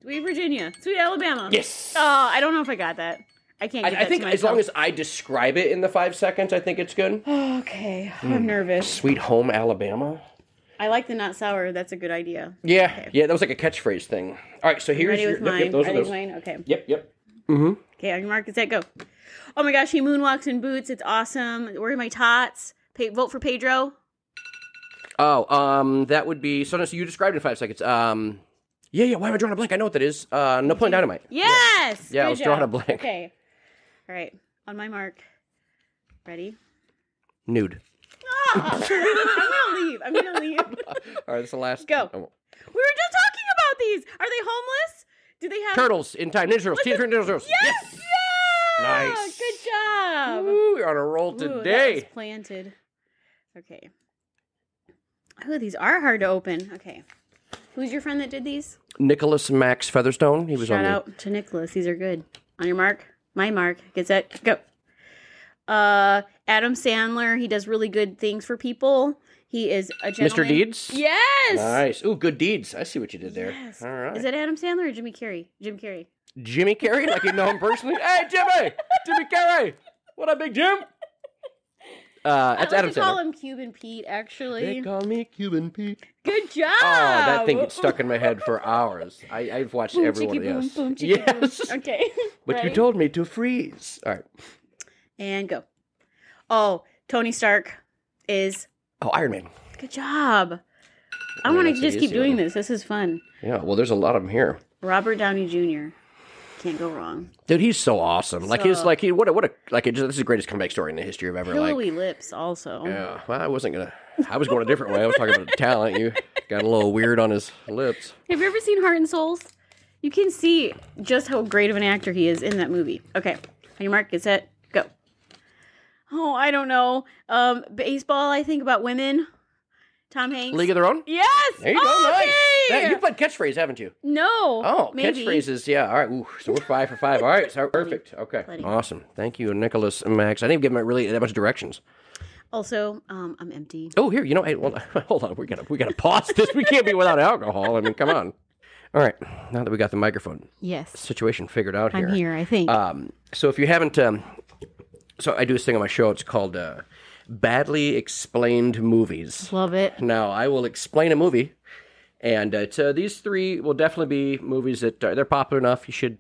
Sweet Virginia, sweet Alabama. Yes. Oh, I don't know if I got that. I can't get that. I think to as long as I describe it in the 5 seconds, I think it's good. Okay, I'm nervous. Sweet home Alabama. I like the not sour. That's a good idea. Yeah, okay. Yeah, that was like a catchphrase thing. All right, so here's ready with mine. Yep, those ready are those. with mine. Okay. Yep. Mm-hmm. Okay, on your mark, set, go. Oh my gosh, he moonwalks in boots. It's awesome. Where are my tots? Vote for Pedro. Oh, that would be so you described it in 5 seconds. Yeah. Why am I drawing a blank? I know what that is. Napoleon Dynamite. Yes. Yeah, I was drawing a blank. Okay. All right. On my mark. Ready? Nude. Oh, I'm gonna leave. All right, that's the last. Go. Oh. We were just talking about these. Are they homeless? Do they have Turtles in time? Ninja Turtles. Teenage Mutant Ninja Turtles. Yes. Yeah! Nice. Good job. Ooh, you're on a roll Ooh, today. that was planted. Okay. Oh, these are hard to open. Okay. Who's your friend that did these? Nicholas Max Featherstone. He was Shout on out to Nicholas. These are good. On your mark. My mark. Get set. Go. Adam Sandler. He does really good things for people. He is a gentleman. Mr. Deeds? Yes. Nice. Ooh, good deeds. I see what you did there. Yes. All right. Is it Adam Sandler or Jimmy Carrey? Jim Carrey. Jimmy Carrey? Like you know him personally? Hey, Jimmy! Jimmy Carrey! What up, Big Jim? That's Adam Sandler. They call him Cuban Pete, actually. They call me Cuban Pete. Good job! Oh, that thing gets stuck in my head for hours. I've watched boom, every one of boom, these. boom, Yes. Boom. Okay. But Ready? you told me to freeze. All right. And go. Oh, Tony Stark is... Oh, Iron Man. Good job. I mean, want to that's just an keep easy doing one. this. This is fun. Yeah, well, there's a lot of them here. Robert Downey Jr. Can't go wrong. Dude, he's so awesome. Like this is the greatest comeback story in the history of ever. Pillowy lips, also. Yeah. Well, I was going a different way. I was talking about talent. You got a little weird on his lips. Have you ever seen Heart and Souls? You can see just how great of an actor he is in that movie. Okay. On your mark, get set, go. Oh, I don't know. Baseball, I think about women. Tom Hanks. League of Their Own? Yes! There you go. Okay! Nice. You've played catchphrase, haven't you? No. Oh, maybe. catchphrases. Yeah. All right. Ooh, so we're 5 for 5. All right. So perfect. Okay. Plenty. Awesome. Thank you, Nicholas and Max. I didn't give him really that much directions. Also, I'm empty. Oh, here. You know, hey, well, hold on. We gotta pause this. We can't be without alcohol. I mean, come on. All right. Now that we got the microphone Yes. situation figured out here. I'm here, I think. So if you haven't, so I do this thing on my show. It's called Badly Explained Movies. Love it. Now I will explain a movie, and these 3 will definitely be movies that they're popular enough. You should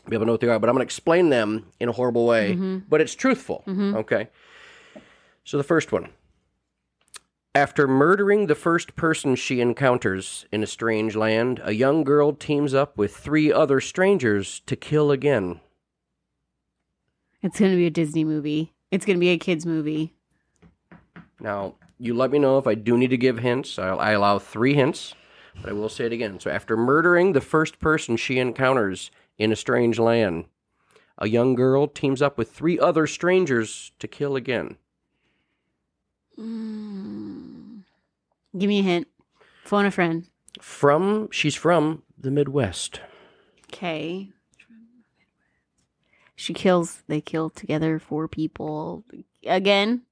be able to know what they are. But I'm going to explain them in a horrible way, but it's truthful. Okay. So the first one. After murdering the first person she encounters in a strange land, a young girl teams up with 3 other strangers to kill again. It's going to be a Disney movie. It's going to be a kid's movie. Now, you let me know if I do need to give hints. I allow 3 hints, but I will say it again. So after murdering the first person she encounters in a strange land, a young girl teams up with 3 other strangers to kill again. Give me a hint. Phone a friend. She's from the Midwest. Okay. They kill together 4 people. Again?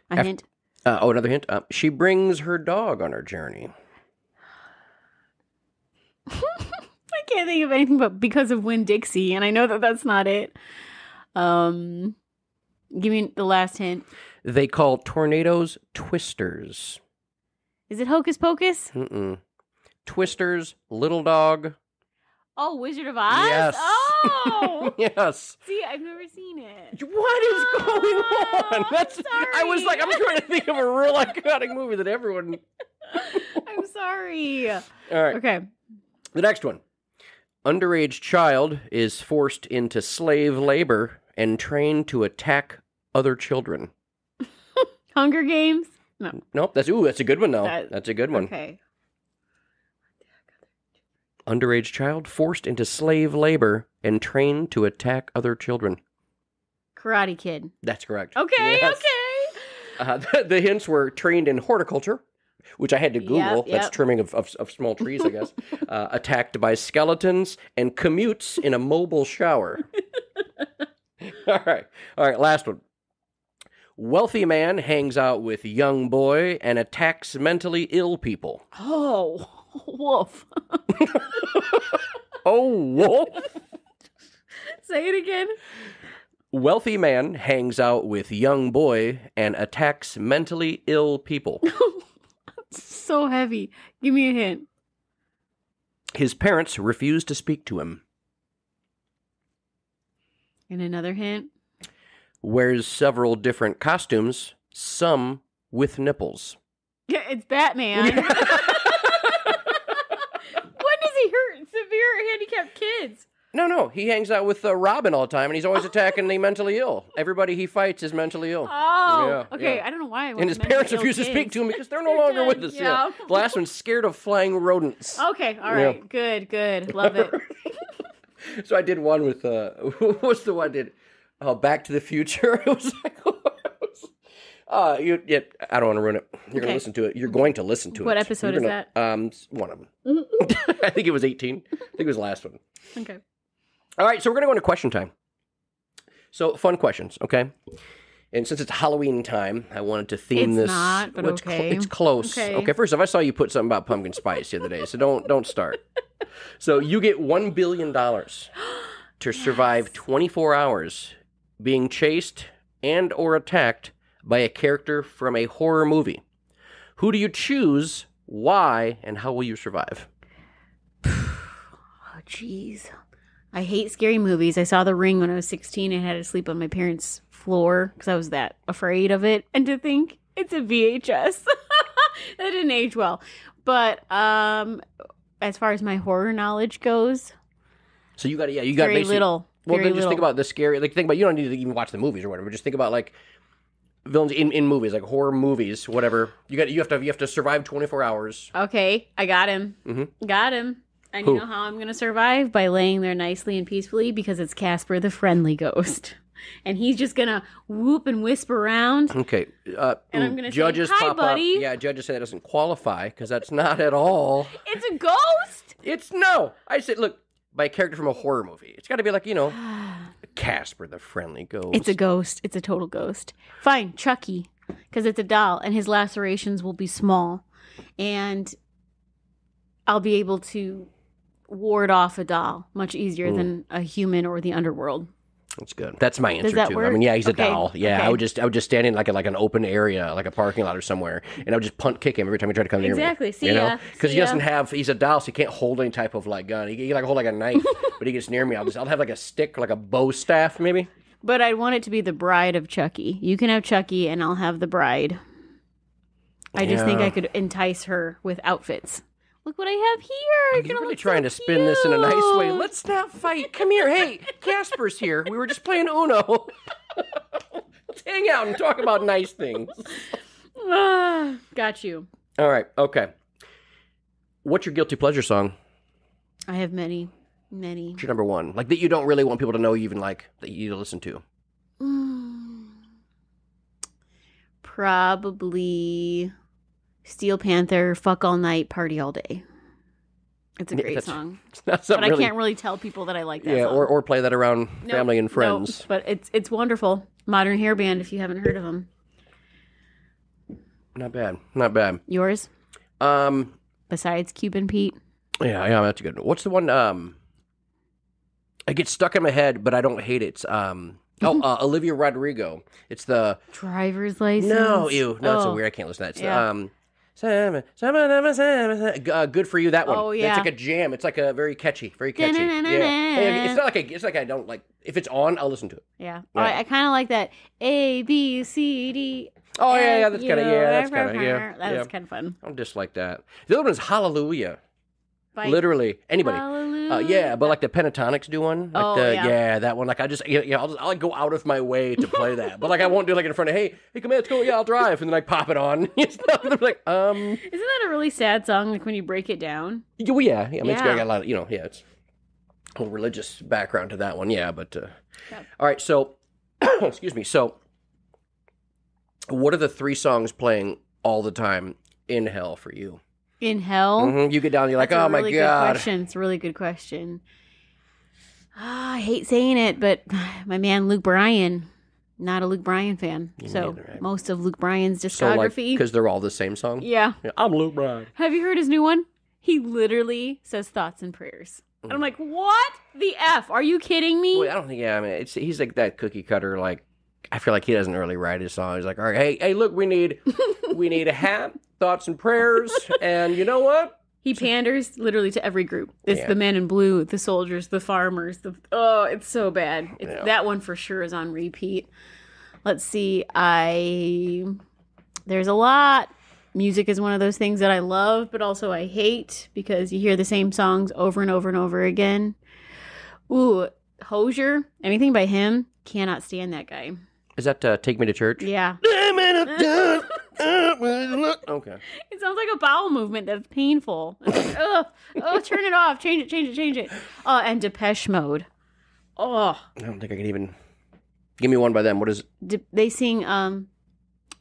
A hint? Another hint. She brings her dog on her journey. I can't think of anything but Because of Winn-Dixie, and I know that that's not it. Give me the last hint. They call tornadoes twisters. Is it Hocus Pocus? Mm-mm. Twisters, little dog. Oh, Wizard of Oz? Yes. Oh! Yes. See, I've never seen it. What is going on? Sorry. I was like, I'm trying to think of a real iconic movie that everyone... I'm sorry. All right. Okay. The next one. Underage child is forced into slave labor and trained to attack other children. Hunger Games? No. Nope. That's a good one, though. That's a good one. Okay. Underage child forced into slave labor and trained to attack other children. Karate Kid. That's correct. Okay, Yes. okay. The hints were trained in horticulture, which I had to Google. Yep. That's trimming of small trees, I guess. Attacked by skeletons and commutes in a mobile shower. All right. Last one. Wealthy man hangs out with young boy and attacks mentally ill people. Oh, wolf. Oh, wolf. Say it again. Wealthy man hangs out with young boy and attacks mentally ill people. So heavy. Give me a hint. His parents refuse to speak to him. And another hint. Wears several different costumes, some with nipples. Yeah, it's Batman. When does he hurt severe handicapped kids? No. He hangs out with Robin all the time, and he's always attacking the mentally ill. Everybody he fights is mentally ill. Oh, yeah, okay. Yeah. I don't know why. And his parents refuse to speak to him because they're no longer with us. Yeah. The last one's scared of flying rodents. Okay, all right. Yeah. Good. Love it. So I did one with, what's the one I did? Back to the Future. It was like, I don't want to ruin it. You're going to listen to it. You're going to listen to it. What episode is that? One of them. I think it was 18. I think it was the last one. Okay. All right, so we're going to go into question time. So, fun questions, okay? And since it's Halloween time, I wanted to theme this. It's not, but okay. It's close. Okay, first off, I saw you put something about pumpkin spice the other day, so don't start. So, you get $1 billion to survive 24 hours being chased and or attacked by a character from a horror movie. Who do you choose, why, and how will you survive? Oh, jeez. I hate scary movies. I saw The Ring when I was 16 and had to sleep on my parents' floor because I was that afraid of it. And to think it's a VHS. That didn't age well. But as far as my horror knowledge goes, so you got very little. Well, then just think about the scary. Like, think about, you don't need to even watch the movies or whatever. Just think about like villains in movies, like horror movies, whatever. You have to survive 24 hours. Okay, I got him. Mm-hmm. Got him. And Who? you know how I'm going to survive? By laying there nicely and peacefully, because it's Casper the Friendly Ghost. And he's just going to whoop and whisper around. Okay. And I'm going to say, hi, buddy. Up. Yeah, judges say that doesn't qualify, because that's not at all. It's a ghost? No. I said, look, by a character from a horror movie. It's got to be like, Casper the Friendly Ghost. It's a ghost. It's a total ghost. Fine, Chucky, because it's a doll, and his lacerations will be small. And I'll be able to ward off a doll much easier than a human or the underworld. That's good. That's my answer, Does that too. work? I mean, yeah, he's a Okay. doll. Yeah, Okay. I would just stand in like an open area, like a parking lot or somewhere, and I would just punt kick him every time he tried to come near me. Exactly. See ya. Because See he doesn't ya. have, he's a doll, so he can't hold any type of like gun. He can like hold like a knife, but he gets near me. I'll have like a stick, like a bow staff, maybe. But I'd want it to be the bride of Chucky. You can have Chucky, and I'll have the bride. I just think I could entice her with outfits. Look what I have here. You're really trying to spin this in a nice way. Let's not fight. Come here. Hey, Casper's here. We were just playing Uno. Let's hang out and talk about nice things. Got you. All right. Okay. What's your guilty pleasure song? I have many. What's your number one? Like that you don't really want people to know you even like, that you listen to? Probably Steel Panther, Fuck All Night, Party All Day. It's a great song. But I can't really tell people that I like that song. or play that around family and friends. No, but it's wonderful. Modern hair band, if you haven't heard of them. Not bad. Yours? Besides Cuban Pete? Yeah, that's a good one. What's the one, it gets stuck in my head, but I don't hate it. It's, Olivia Rodrigo. It's the... Driver's License? No, ew. No, it's so weird. I can't listen to that. It's Good For You, that one. Oh, yeah. It's like a jam. It's like a very catchy. Yeah. Hey, it's like I don't like... If it's on, I'll listen to it. Yeah. Oh, I kind of like that. A, B, C, D... Oh, yeah, that's kind of... That's kind of fun. I don't dislike that. The other one is Hallelujah. By Literally anybody. Hallelujah. But like the Pentatonics do one. Like that one. Like I'll like go out of my way to play that. But like I won't do like in front of hey, come here, let's go. Yeah, I'll drive, and then like pop it on. It's not like Isn't that a really sad song? Like when you break it down. Well, yeah. I mean, it's got a lot of it's a whole religious background to that one. Yeah, but all right. So excuse me. So what are the 3 songs playing all the time in hell for you? In hell? Mm-hmm. You get down, you're like, oh my God. It's a really good question. I hate saying it, but my man Luke Bryan, not a Luke Bryan fan. Right? Most of Luke Bryan's discography. Because they're all the same song? Yeah. I'm Luke Bryan. Have you heard his new one? He literally says thoughts and prayers. And I'm like, what the F? Are you kidding me? Well, I don't think, he's like that cookie cutter, like, I feel like he doesn't really write his song. He's like, all right, hey, look, we need a hat, thoughts and prayers, and you know what? He panders literally to every group. It's the men in blue, the soldiers, the farmers. It's so bad. That one for sure is on repeat. Let's see. There's a lot. Music is one of those things that I love, but also I hate because you hear the same songs over and over and over again. Ooh, Hozier, anything by him, cannot stand that guy. Is that Take Me to Church? Yeah. Okay. It sounds like a bowel movement that's painful. Like, turn it off. Change it. And Depeche Mode. Oh. I don't think I can even... Give me one by them. What is it? They sing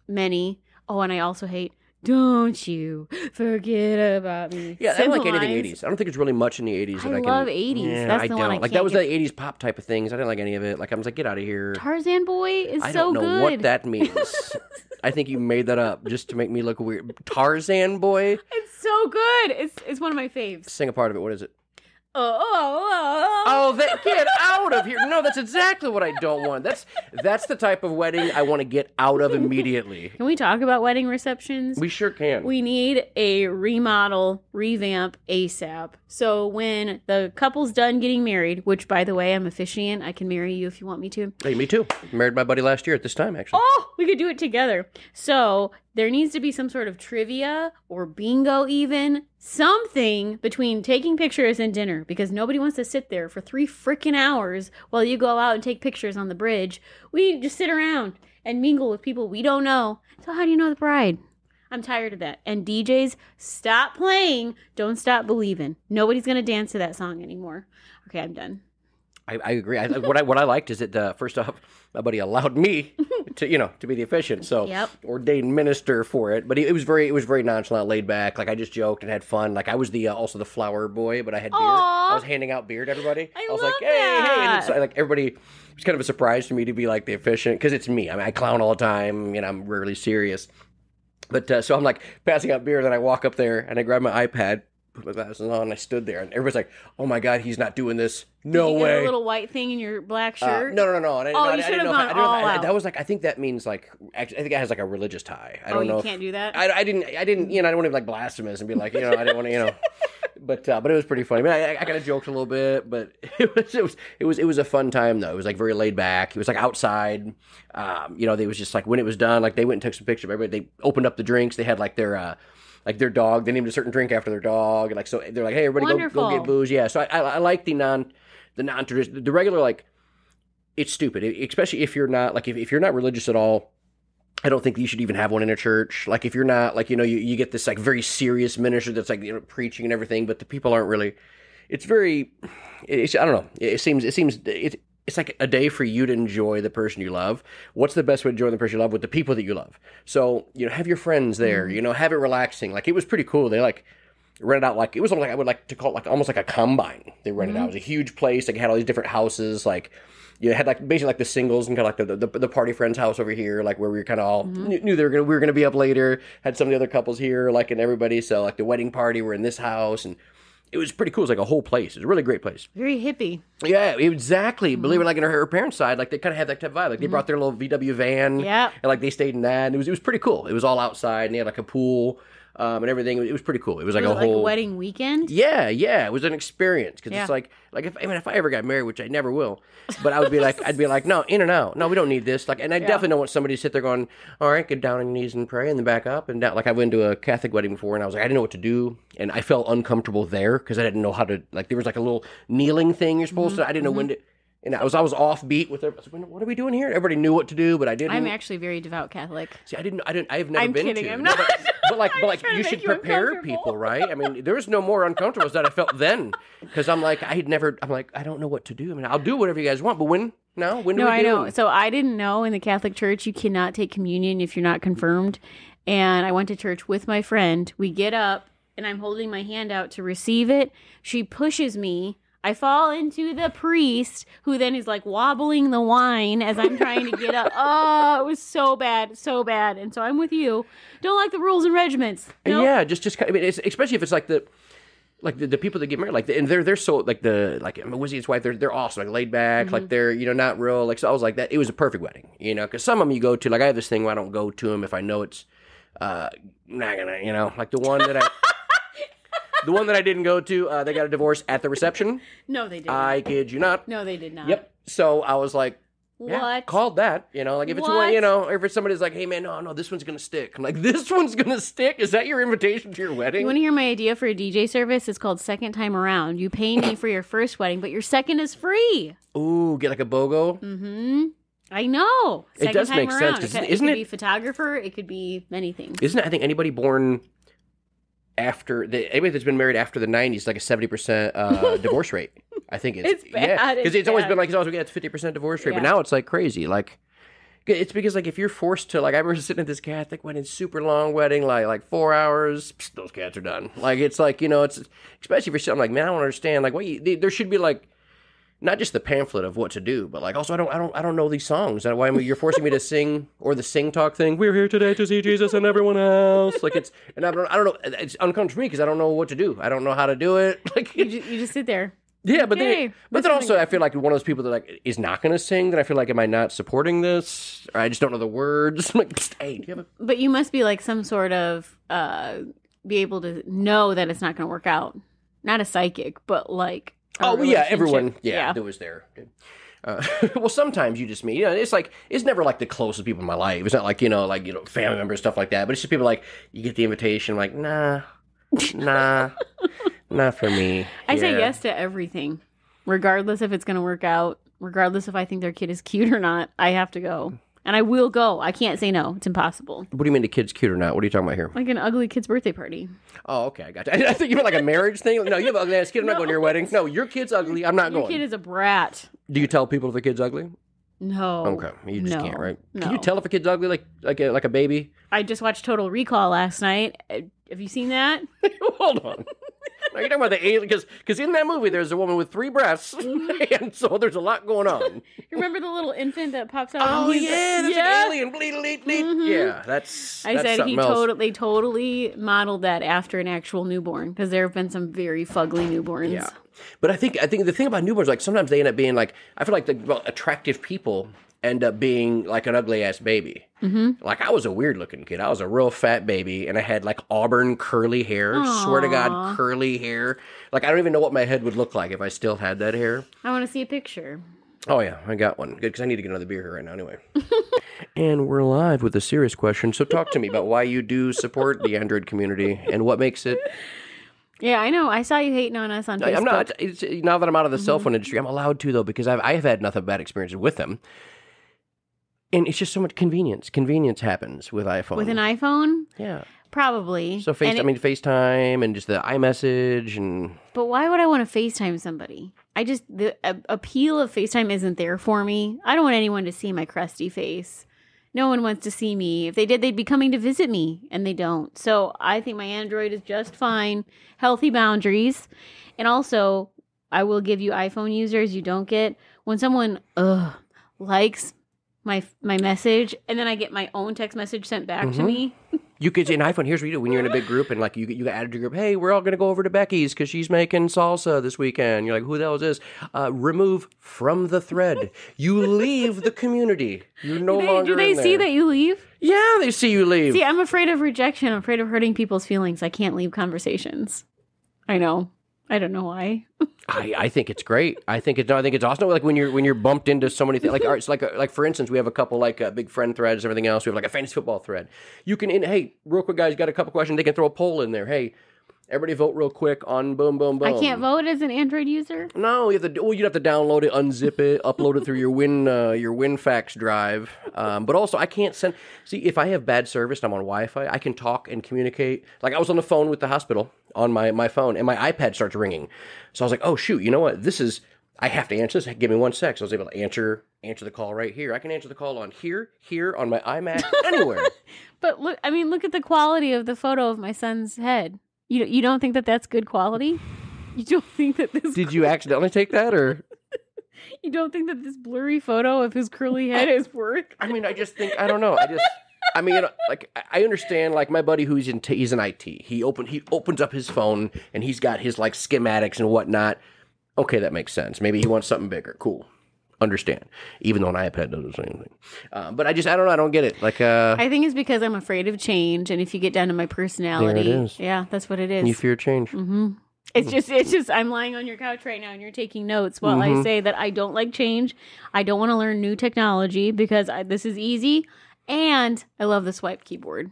Many. Oh, and I also hate Don't You Forget About Me. Yeah, I don't like anything 80s. I don't think there's really much in the 80s that I can... I love 80s. Yeah, That's the one I can't that was the 80s pop type of things. I didn't like any of it. Like, I was like, get out of here. Tarzan Boy is so good. I don't know what that means. I think you made that up just to make me look weird. Tarzan Boy? It's so good. It's one of my faves. Sing a part of it. What is it? Oh, get out of here. No, that's exactly what I don't want. That's the type of wedding I want to get out of immediately. Can we talk about wedding receptions? We sure can. We need a revamp ASAP. So when the couple's done getting married, which by the way, I'm officiant, I can marry you if you want me to. Hey, me too. Married my buddy last year at this time, actually. Oh, we could do it together. So there needs to be some sort of trivia or bingo even, something between taking pictures and dinner, because nobody wants to sit there for 3 freaking hours while you go out and take pictures on the bridge. We just sit around and mingle with people we don't know. So how do you know the bride? I'm tired of that. And DJs, stop playing. Don't Stop Believing. Nobody's going to dance to that song anymore. Okay, I'm done. I agree. What I liked is that first off, my buddy allowed me to be the officiant, so ordained minister for it. But it was very nonchalant, laid back. Like I just joked and had fun. Like I was also the flower boy, but I had beer. I was handing out beer to everybody. I was like, hey, and it's like everybody. It was kind of a surprise to me to be like the officiant because it's me. I mean, I clown all the time. I'm rarely serious. But so I'm like passing out beer. Then I walk up there and I grab my iPad. Put my glasses on, and I stood there, and everybody's like, "Oh my God, he's not doing this! No way!" You got a little white thing in your black shirt. No. You should have gone all out. That was like, I think that means like, actually, I think it has like a religious tie. I don't know. You can't do that. I didn't. I don't want to be like blasphemous and be like, I didn't want to, But it was pretty funny. I mean, I kind of joked a little bit, but it was a fun time though. It was like very laid back. It was like outside. They was just like when it was done, like they went and took some pictures of everybody. They opened up the drinks. They had like their dog, they named a certain drink after their dog, and like so they're like, hey, everybody go get booze. Yeah, so I like the non-traditional, the regular, like it's stupid, especially if you're not like if you're not religious at all. I don't think you should even have one in a church. Like if you're not like you get this like very serious minister that's like preaching and everything, but the people aren't really. It's I don't know. It's like a day for you to enjoy the person you love. What's the best way to enjoy the person you love? With the people that you love. So, have your friends there, have it relaxing. Like, it was pretty cool. They, like, rented out, like, it was like, I would like to call it, like, almost like a combine. They rented out. It was a huge place. Like, it had all these different houses. Like, it had, like, basically, like, the singles and kind of like the party friend's house over here, like, where we were kind of all knew we were going to be up later. Had some of the other couples here, like, and everybody. So, like, the wedding party, we're in this house, and it was pretty cool. It was like a whole place. It was a really great place. Very hippie. Yeah, exactly. Believe it, like in her parents' side, like they kind of had that type of vibe. Like they brought their little VW van. Yeah. And like they stayed in that. And it was pretty cool. It was all outside and they had like a pool and everything. It was pretty cool. It was like a wedding weekend? Yeah. It was an experience. Because it's like if I ever got married, which I never will, but I would be like, no, in and out. No, we don't need this. Like, and I definitely don't want somebody to sit there going, all right, get down on your knees and pray and then back up and down. Like I went to a Catholic wedding before and I was like, I didn't know what to do. And I felt uncomfortable there because I didn't know how to, like, there was like a little kneeling thing you're supposed to, I didn't know when to, and I was offbeat with it. I was like, what are we doing here? Everybody knew what to do, but I didn't. I'm actually very devout Catholic. See, I've never been kidding, to. I'm not. But like you should prepare people, right? I mean, there was no more uncomfortable that I felt then because I'm like, I don't know what to do. I mean, I'll do whatever you guys want, but when do we do? I know. So I didn't know in the Catholic Church you cannot take communion if you're not confirmed. And I went to church with my friend. We get up and I'm holding my hand out to receive it. She pushes me. I fall into the priest, who then is like wobbling the wine as I'm trying to get up. Oh, it was so bad, so bad. And so I'm with you. Don't like the rules and regiments. Nope. Yeah, just I mean, especially if it's like the people that get married, like and they're so like Wizzy and his wife, they're awesome, like laid back, like they're not real, like so I was like that. It was a perfect wedding, because some of them you go to, like I have this thing where I don't go to them if I know it's not gonna, like the one that I. The one that I didn't go to, they got a divorce at the reception. No, they didn't. I kid you not. No, they did not. Yep. So I was like, what? Called that. Like if it's one, if it's somebody's like, hey man, no, this one's gonna stick. I'm like, this one's gonna stick? Is that your invitation to your wedding? You want to hear my idea for a DJ service? It's called Second Time Around. You pay me for your first wedding, but your second is free. Ooh, get like a BOGO. Mm-hmm. I know. It does make sense. It could be photographer. It could be many things. Isn't it? I think anybody born anybody that's been married after the 90s, like a 70% divorce rate. I think it's bad. Yeah, because it's always been like, it's 50% divorce rate, but now it's like crazy. Like, it's because like if you're forced to, like I remember sitting at this Catholic wedding, super long wedding, like 4 hours, those cats are done. Like it's like, it's especially for something like, man, I don't understand. Like there should be like, not just the pamphlet of what to do, but like also I don't know these songs. Why you're forcing me to sing, or the sing talk thing? We're here today to see Jesus and everyone else. Like I don't know. It's uncomfortable for me because I don't know what to do. I don't know how to do it. Like you just sit there. Yeah, but then also I feel like one of those people that like is not going to sing. Then I feel like, am I not supporting this? Or I just don't know the words. I'm like, hey, do you have But you must be like some sort of be able to know that it's not going to work out. Not a psychic, but like. Oh, yeah, everyone, that was there. Well, sometimes you just meet, it's never like the closest people in my life. It's not like, family members, stuff like that. But it's just people like, you get the invitation, like, nah, not for me. I say yes to everything, regardless if it's going to work out, regardless if I think their kid is cute or not. I have to go. And I will go. I can't say no. It's impossible. What do you mean the kid's cute or not? What are you talking about here? Like an ugly kid's birthday party. Oh, okay. I got you. I think you meant like a marriage thing. No, you have an ugly ass kid. I'm not going to your wedding. No, your kid's ugly. I'm not going. Your kid is a brat. Do you tell people if the kid's ugly? No. Okay. You just can't, right? No. Can you tell if a kid's ugly like a baby? I just watched Total Recall last night. Have you seen that? Hold on. Now you're talking about the alien, because in that movie there's a woman with 3 breasts, and so there's a lot going on. You remember the little infant that pops out? Oh yeah, there's an alien. Bleed. Yeah, that's said something else. They totally modeled that after an actual newborn, because there have been some very fugly newborns. Yeah, but I think the thing about newborns, like sometimes they end up being like, I feel like the attractive people end up being like an ugly ass baby. Mm-hmm. Like I was a weird looking kid. I was a real fat baby, and I had like auburn curly hair. Aww. Swear to God, curly hair. Like I don't even know what my head would look like if I still had that hair. I want to see a picture. Oh yeah, I got one. Good, because I need to get another beer here right now anyway. And we're live with a serious question. So talk to me about why you do support the Android community and what makes it. Yeah, I know. I saw you hating on us on Facebook. I'm not. Now that I'm out of the cell phone industry, I'm allowed to though, because I have had nothing but bad experiences with them. And it's just so much convenience. Convenience happens with iPhone. With an iPhone? Yeah. Probably. So FaceTime and just the iMessage and... But why would I want to FaceTime somebody? The appeal of FaceTime isn't there for me. I don't want anyone to see my crusty face. No one wants to see me. If they did, they'd be coming to visit me, and they don't. So I think my Android is just fine. Healthy boundaries. And also, I will give you iPhone users, you don't get... When someone likes... my message, and then I get my own text message sent back to me. You could in iPhone. Here's what you do when you're in a big group and like you get added to your group. Hey, we're all gonna go over to Becky's because she's making salsa this weekend. You're like, who the hell is this? Remove from the thread. You leave the community. You're no longer. Do they see that you leave? Yeah, they see you leave. See, I'm afraid of rejection. I'm afraid of hurting people's feelings. I can't leave conversations. I know. I don't know why. I think it's great. I think it's awesome. Like when you're bumped into so many things. Like it's like for instance, we have a couple like big friend threads and everything else. We have like a fantasy football thread. You can hey, real quick, guys, got a couple questions. They can throw a poll in there. Hey, everybody vote real quick on boom, boom, boom. I can't vote as an Android user? No, you'd have to download it, unzip it, upload it through your WinFax drive. But also, I can't send... See, if I have bad service and I'm on Wi-Fi, I can talk and communicate. Like, I was on the phone with the hospital on my phone, and my iPad starts ringing. So I was like, oh, shoot, you know what? I have to answer this. Give me 1 sec. So I was able to answer the call right here. I can answer the call on here, on my iMac, anywhere. But look at the quality of the photo of my son's head. You don't think that that's good quality? You don't think that this... Did you accidentally take that, or? You don't think that this blurry photo of his curly head is worth? I mean, I just think, I don't know. I mean, you know, like, I understand, like, my buddy he's in IT. He opens up his phone, and he's got his, like, schematics and whatnot. Okay, that makes sense. Maybe he wants something bigger. Cool. Understand. Even though an iPad does the same thing. But I don't know. I don't get it. Like, I think it's because I'm afraid of change, and if you get down to my personality... There it is. Yeah, that's what it is. You fear change. Mm-hmm. It's just, I'm lying on your couch right now and you're taking notes while I say that I don't like change. I don't want to learn new technology because this is easy. And I love the swipe keyboard.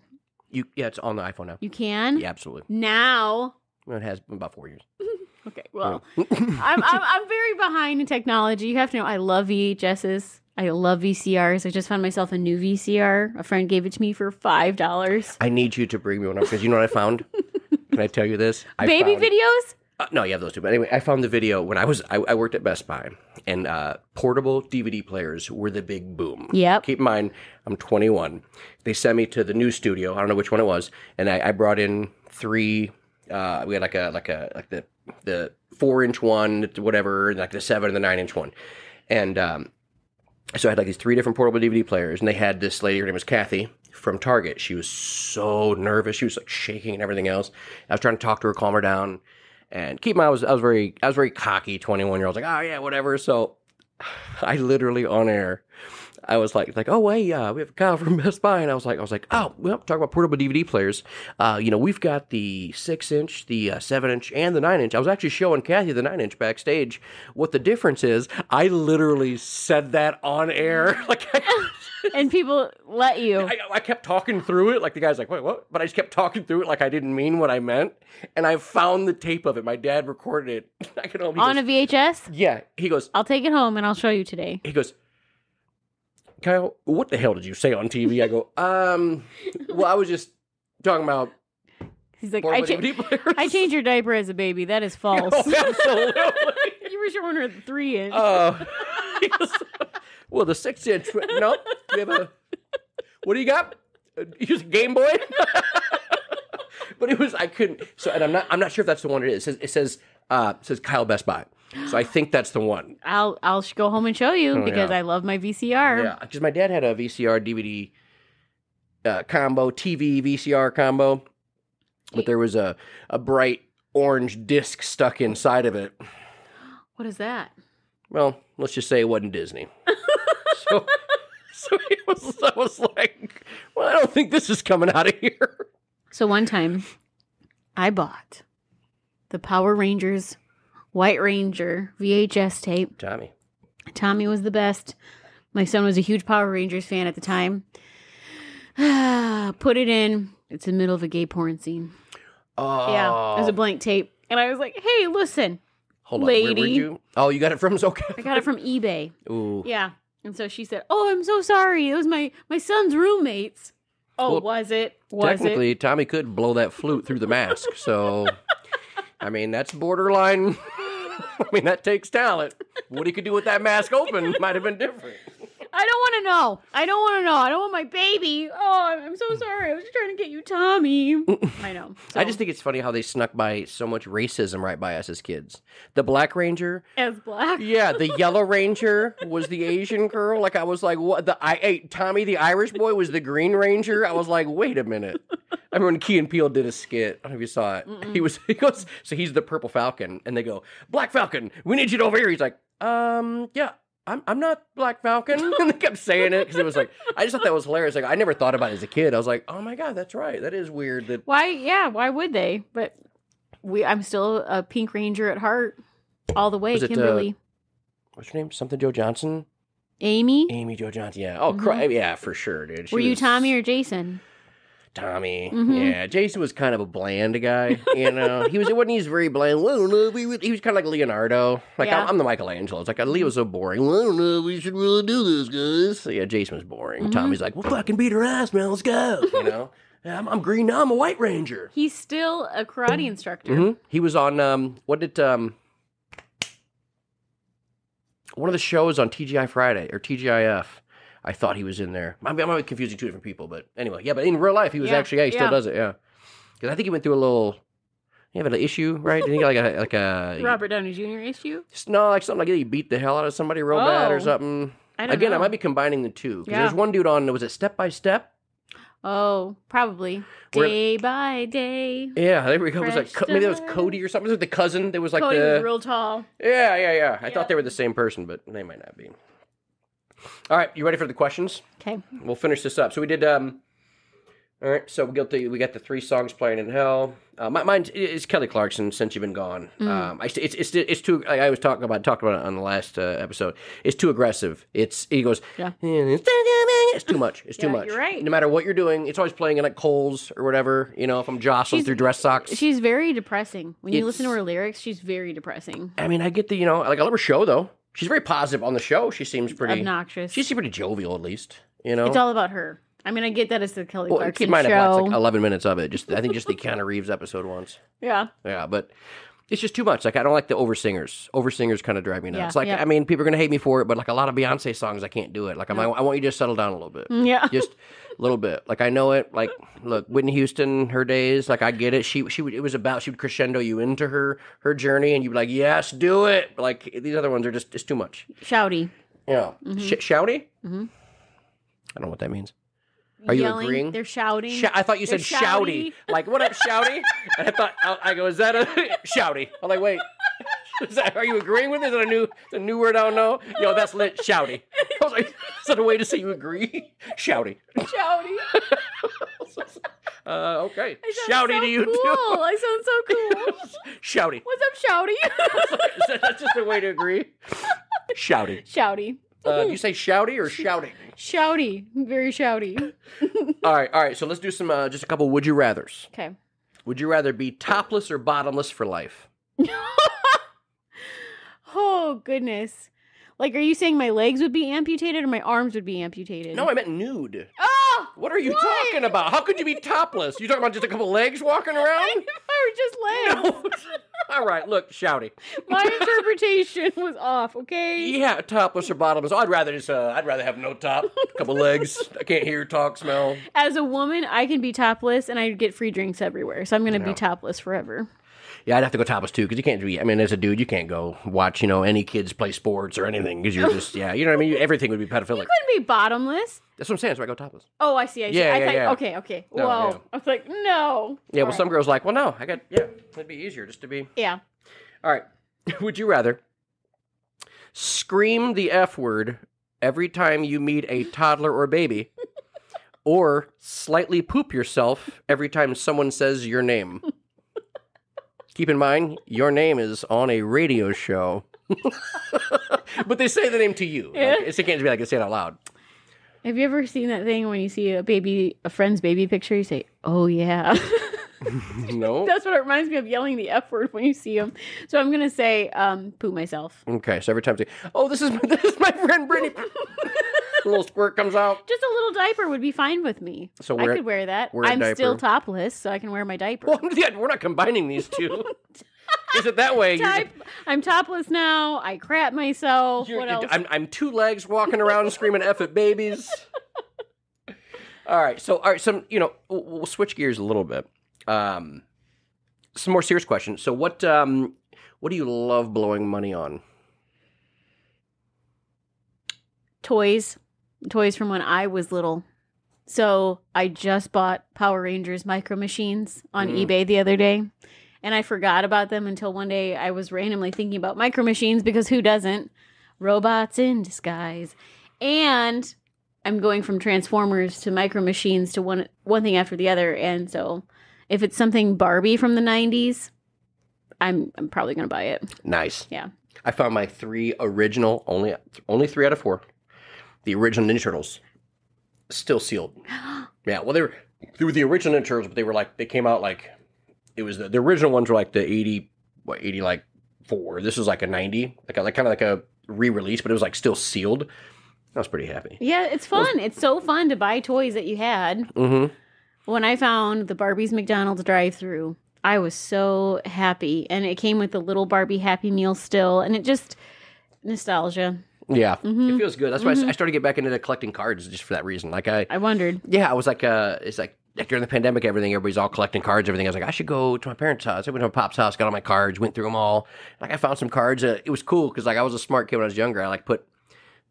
Yeah, it's on the iPhone now. You can? Yeah, absolutely. Now. Well, it has been about 4 years. Okay, well, I'm very behind in technology. You have to know I love VHSs. I love VCRs. I just found myself a new VCR. A friend gave it to me for $5. I need you to bring me one up because you know what I found? Can I tell you this? Baby videos? No, you have those two. But anyway, I found the video when I worked at Best Buy, and portable DVD players were the big boom. Yep. Keep in mind, I'm 21. They sent me to the news studio. I don't know which one it was, and I brought in 3. We had like the 4-inch one, whatever, and like the 7 and the 9-inch one, and so I had like these 3 different portable DVD players, and they had this lady. Her name was Kathy from Target. She was so nervous. She was like shaking and everything else. I was trying to talk to her, calm her down. And keep in mind, I was very cocky 21-year-old. Like, oh yeah, whatever. So I literally on air, I was like, oh hey, we have Kyle from Best Buy, and I was like, oh, well, talk about portable DVD players. We've got the 6-inch, the 7-inch, and the 9-inch. I was actually showing Kathy the 9-inch backstage. What the difference is, I literally said that on air, like. And people let you. I kept talking through it, like the guy's like, wait, what? But I just kept talking through it like I didn't mean what I meant. And I found the tape of it. My dad recorded it. I could only on a VHS? Yeah. He goes, I'll take it home and I'll show you today. He goes, Kyle, what the hell did you say on TV? I go, well, I was just talking about. He's like, I changed your diaper as a baby. That is false. Oh, absolutely. You were showing her the 3-inch. Well, the 6-inch. No, you have a. What do you got? Use a Game Boy. But it was, I couldn't. So, and I'm not sure if that's the one it is. It says Kyle Best Buy. So I think that's the one. I'll go home and show you because I love my VCR. Yeah, because my dad had a VCR DVD combo, TV VCR combo, but there was a bright orange disc stuck inside of it. What is that? Well, let's just say it wasn't Disney. So I was like, well, I don't think this is coming out of here. So one time, I bought the Power Rangers White Ranger VHS tape. Tommy was the best. My son was a huge Power Rangers fan at the time. Put it in. It's in the middle of a gay porn scene. Oh. Yeah, there's a blank tape. And I was like, hey, listen, hold on. lady. Where'd you? Oh, you got it from okay. I got it from eBay. Ooh. Yeah. And so she said, oh, I'm so sorry. It was my son's roommates. Oh, well, was it? Technically, Tommy could blow that flute through the mask. So, I mean, that's borderline. I mean, that takes talent. What he could do with that mask open might have been different. I don't want to know. I don't want my baby. Oh, I'm so sorry. I was just trying to get you Tommy. I know. So. I just think it's funny how they snuck by so much racism right by us as kids. The Black Ranger. As black? Yeah, the Yellow Ranger was the Asian girl. Like, I was like, what? Tommy, the Irish boy, was the Green Ranger. I was like, wait a minute. I remember when Key and Peele did a skit. I don't know if you saw it. He goes, so he's the Purple Falcon. And they go, Black Falcon, we need you over here. He's like, yeah. I'm not Black Falcon. And they kept saying it because it was like, I just thought that was hilarious. Like, I never thought about it as a kid. I was like, oh my God, that's right. That is weird. That Why? Yeah, why would they? But I'm still a Pink Ranger at heart. All the way, Kimberly. What's her name? Something Joe Johnson? Amy Jo Johnson, yeah. Oh, yeah, for sure, dude. Were you Tommy or Jason? Tommy. Yeah, Jason was kind of a bland guy, you know. He wasn't very bland. Well, I don't know. He was kind of like Leonardo. Like, yeah. I'm the Michelangelo. It's like, Leo was so boring. Well, I don't know. We should really do this, guys. So, yeah, Jason was boring. Tommy's like, well, fucking beat her ass, man. Let's go. You know? Yeah, I'm green now. I'm a White Ranger. He's still a karate instructor. He was on, one of the shows on TGI Friday, or TGIF. I thought he was in there. I might be confusing two different people, but anyway. Yeah, but in real life, he was he still does it, yeah. Because I think he went through a little, You have an issue, right? You got like a Robert Downey Jr. issue? No, like something like you beat the hell out of somebody real bad or something. I don't Again, know. I might be combining the two. Yeah. There's one dude on, was it Step by Step? Oh, probably. Day by day. Yeah, there we go. It was like, maybe that was Cody or something. It was the cousin. There was like Cody was real tall. Yeah. I thought they were the same person, but they might not be. All right, you ready for the questions? Okay. We'll finish this up. So we did. All right, so we got the 3 songs playing in hell. Mine is Kelly Clarkson. Since You've Been Gone. It's too. I was talked about it on the last episode. It's too aggressive. He goes. Yeah. It's too much. It's too much. You're right. No matter what you're doing, it's always playing in like Kohl's or whatever. You know, if I'm jostling through dress socks. She's very depressing. When you listen to her lyrics, she's very depressing. I mean, I get the like I love her show though. She's very positive on the show. She seems pretty obnoxious. She seems pretty jovial, at least. You know, it's all about her. I mean, I get that it's the Kelly Clarkson keep in mind, show. I've watched like 11 minutes of it. I think just the Keanu Reeves episode once. Yeah. Yeah, but it's just too much. Like, I don't like the oversingers. Oversingers kind of drive me nuts. Yeah, I mean, people are going to hate me for it, but like a lot of Beyonce songs, I can't do it. Like, I want you to just settle down a little bit. Yeah. Just a little bit. Like, I know it. Like, look, Whitney Houston, her days, like, I get it. She would crescendo you into her journey, and you'd be like, yes, do it. Like, these other ones are just too much. Shouty. Yeah. Shouty? Mm-hmm. I don't know what that means. Are you Yelling, agreeing? They're shouting. I thought you said shouty. Like, what up, shouty? And I thought, I go, is that a shouty? I'm like, wait, are you agreeing with it? Is it a new word I don't know? Yo, that's lit, shouty. I was like, is that a way to say you agree? Shouty. Shouty. Okay. Shouty so to you, cool. too. I sound so cool. Shouty. What's up, Shouty? That's just a way to agree? Shouty. Shouty. Do you say shouty or shouting? Shouty. Very shouty. All right. So let's do some, just a couple would you rathers. Okay. Would you rather be topless or bottomless for life? Oh, goodness. Like, are you saying my legs would be amputated or my arms would be amputated? No, I meant nude. Oh! What are you talking about? How could you be topless? You talking about just a couple legs walking around? I were just legs. No. All right, look, shouty. My interpretation was off, okay? Yeah, topless or bottomless. I'd rather have no top, a couple legs. I can't hear, talk, smell. As a woman, I can be topless and I get free drinks everywhere. So I'm going to be topless forever. Yeah, I'd have to go topless too, because you can't be, I mean, as a dude, you can't go watch, any kids play sports or anything, because you're just, yeah, you know what I mean? Everything would be pedophilic. You couldn't be bottomless. That's what I'm saying, that's why I go topless. Oh, I see. Yeah, I thought, yeah. Okay. No, Whoa. yeah. I was like, no. Yeah, well, some girls like, well, no, it'd be easier just to be. Yeah. All right. Would you rather scream the F word every time you meet a toddler or baby, or slightly poop yourself every time someone says your name? Keep in mind, your name is on a radio show. But they say the name to you. Yeah. Like, it can't just be like they say it out loud. Have you ever seen that thing when you see a friend's baby picture, you say, oh, yeah. No? That's what it reminds me of, yelling the F word when you see them. So I'm going to say, poop myself. Okay, so every time I say, oh, this is my friend Brittney. A little squirt comes out. Just a little diaper would be fine with me. So I could wear that. wear a I'm diaper. still topless, so I can wear my diaper. Well, yeah, we're not combining these two. Is it that way? I'm topless now. I crap myself. What else? I'm 2 legs walking around screaming F at babies. All right, some, we'll switch gears a little bit. Some more serious questions. So what do you love blowing money on? Toys from when I was little. So I just bought Power Rangers Micro Machines on eBay the other day, and I forgot about them until one day I was randomly thinking about Micro Machines, because who doesn't? Robots in disguise. And I'm going from Transformers to Micro Machines to one thing after the other, and so if it's something Barbie from the 90s, I'm probably going to buy it. Nice. Yeah. I found my 3 original, only 3 out of 4, the original Ninja Turtles, still sealed. Yeah, well, they were the original Ninja Turtles, but they came out like, it was the original ones were like the 80 like 4. This was like a 90, like kind of like a re-release, but it was like still sealed. I was pretty happy. Yeah, it's fun. It's so fun to buy toys that you had. Mm-hmm. When I found the Barbie's McDonald's drive-thru, I was so happy. And it came with the little Barbie Happy Meal still. And it just, nostalgia. Yeah, it feels good. That's why I started to get back into collecting cards just for that reason. Like I wondered. Yeah, I was like, it's like like during the pandemic, everybody's all collecting cards, everything. I was like, I should go to my parents' house. I went to my pop's house, got all my cards, went through them all. Like I found some cards. It was cool because like I was a smart kid when I was younger. I like put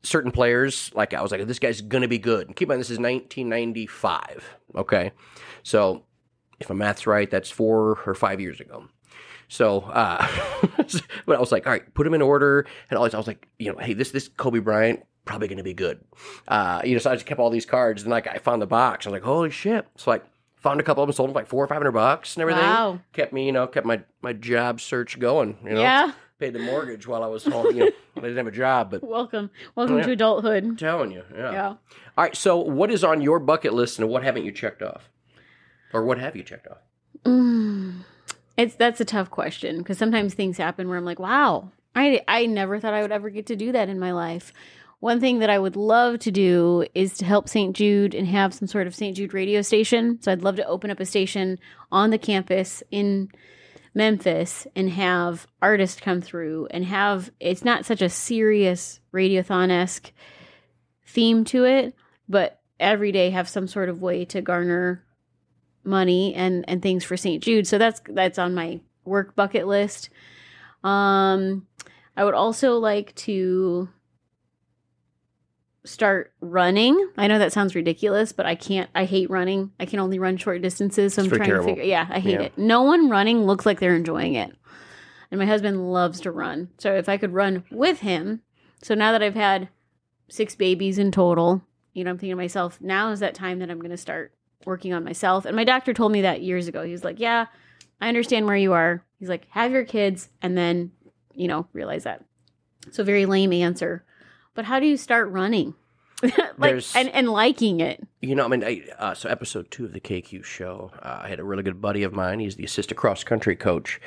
certain players, like I was like, this guy's going to be good. And keep in mind, this is 1995. Okay. So if my math's right, that's 4 or 5 years ago. So, but I was like, all right, put them in order. And always, I was like, hey, this Kobe Bryant, probably going to be good. So I just kept all these cards. And like, I found the box. I was like, holy shit. So like, found a couple of them, sold them for like $400 or $500 and everything. Wow. Kept me, kept my job search going, Yeah. Paid the mortgage while I was home, I didn't have a job, but. Welcome to adulthood. I'm telling you. Yeah. All right. So what is on your bucket list and what haven't you checked off? Or what have you checked off? That's a tough question because sometimes things happen where I'm like, wow, I never thought I would ever get to do that in my life. One thing that I would love to do is to help St. Jude and have some sort of St. Jude radio station. So I'd love to open up a station on the campus in Memphis and have artists come through and it's not such a serious radiothon-esque theme to it, but every day have some sort of way to garner money and things for St. Jude. So that's on my work bucket list. I would also like to start running. I know that sounds ridiculous, but I hate running. I can only run short distances. So I'm trying to figure, I hate it. No one running looks like they're enjoying it. And my husband loves to run. So if I could run with him. So now that I've had 6 babies in total, I'm thinking to myself, now is that time that I'm going to start working on myself. And my doctor told me that years ago. He was like, yeah, I understand where you are. He's like, have your kids and then, realize that. So very lame answer. But how do you start running? and liking it? So episode 2 of the KQ show, I had a really good buddy of mine. He's the assistant cross-country coach.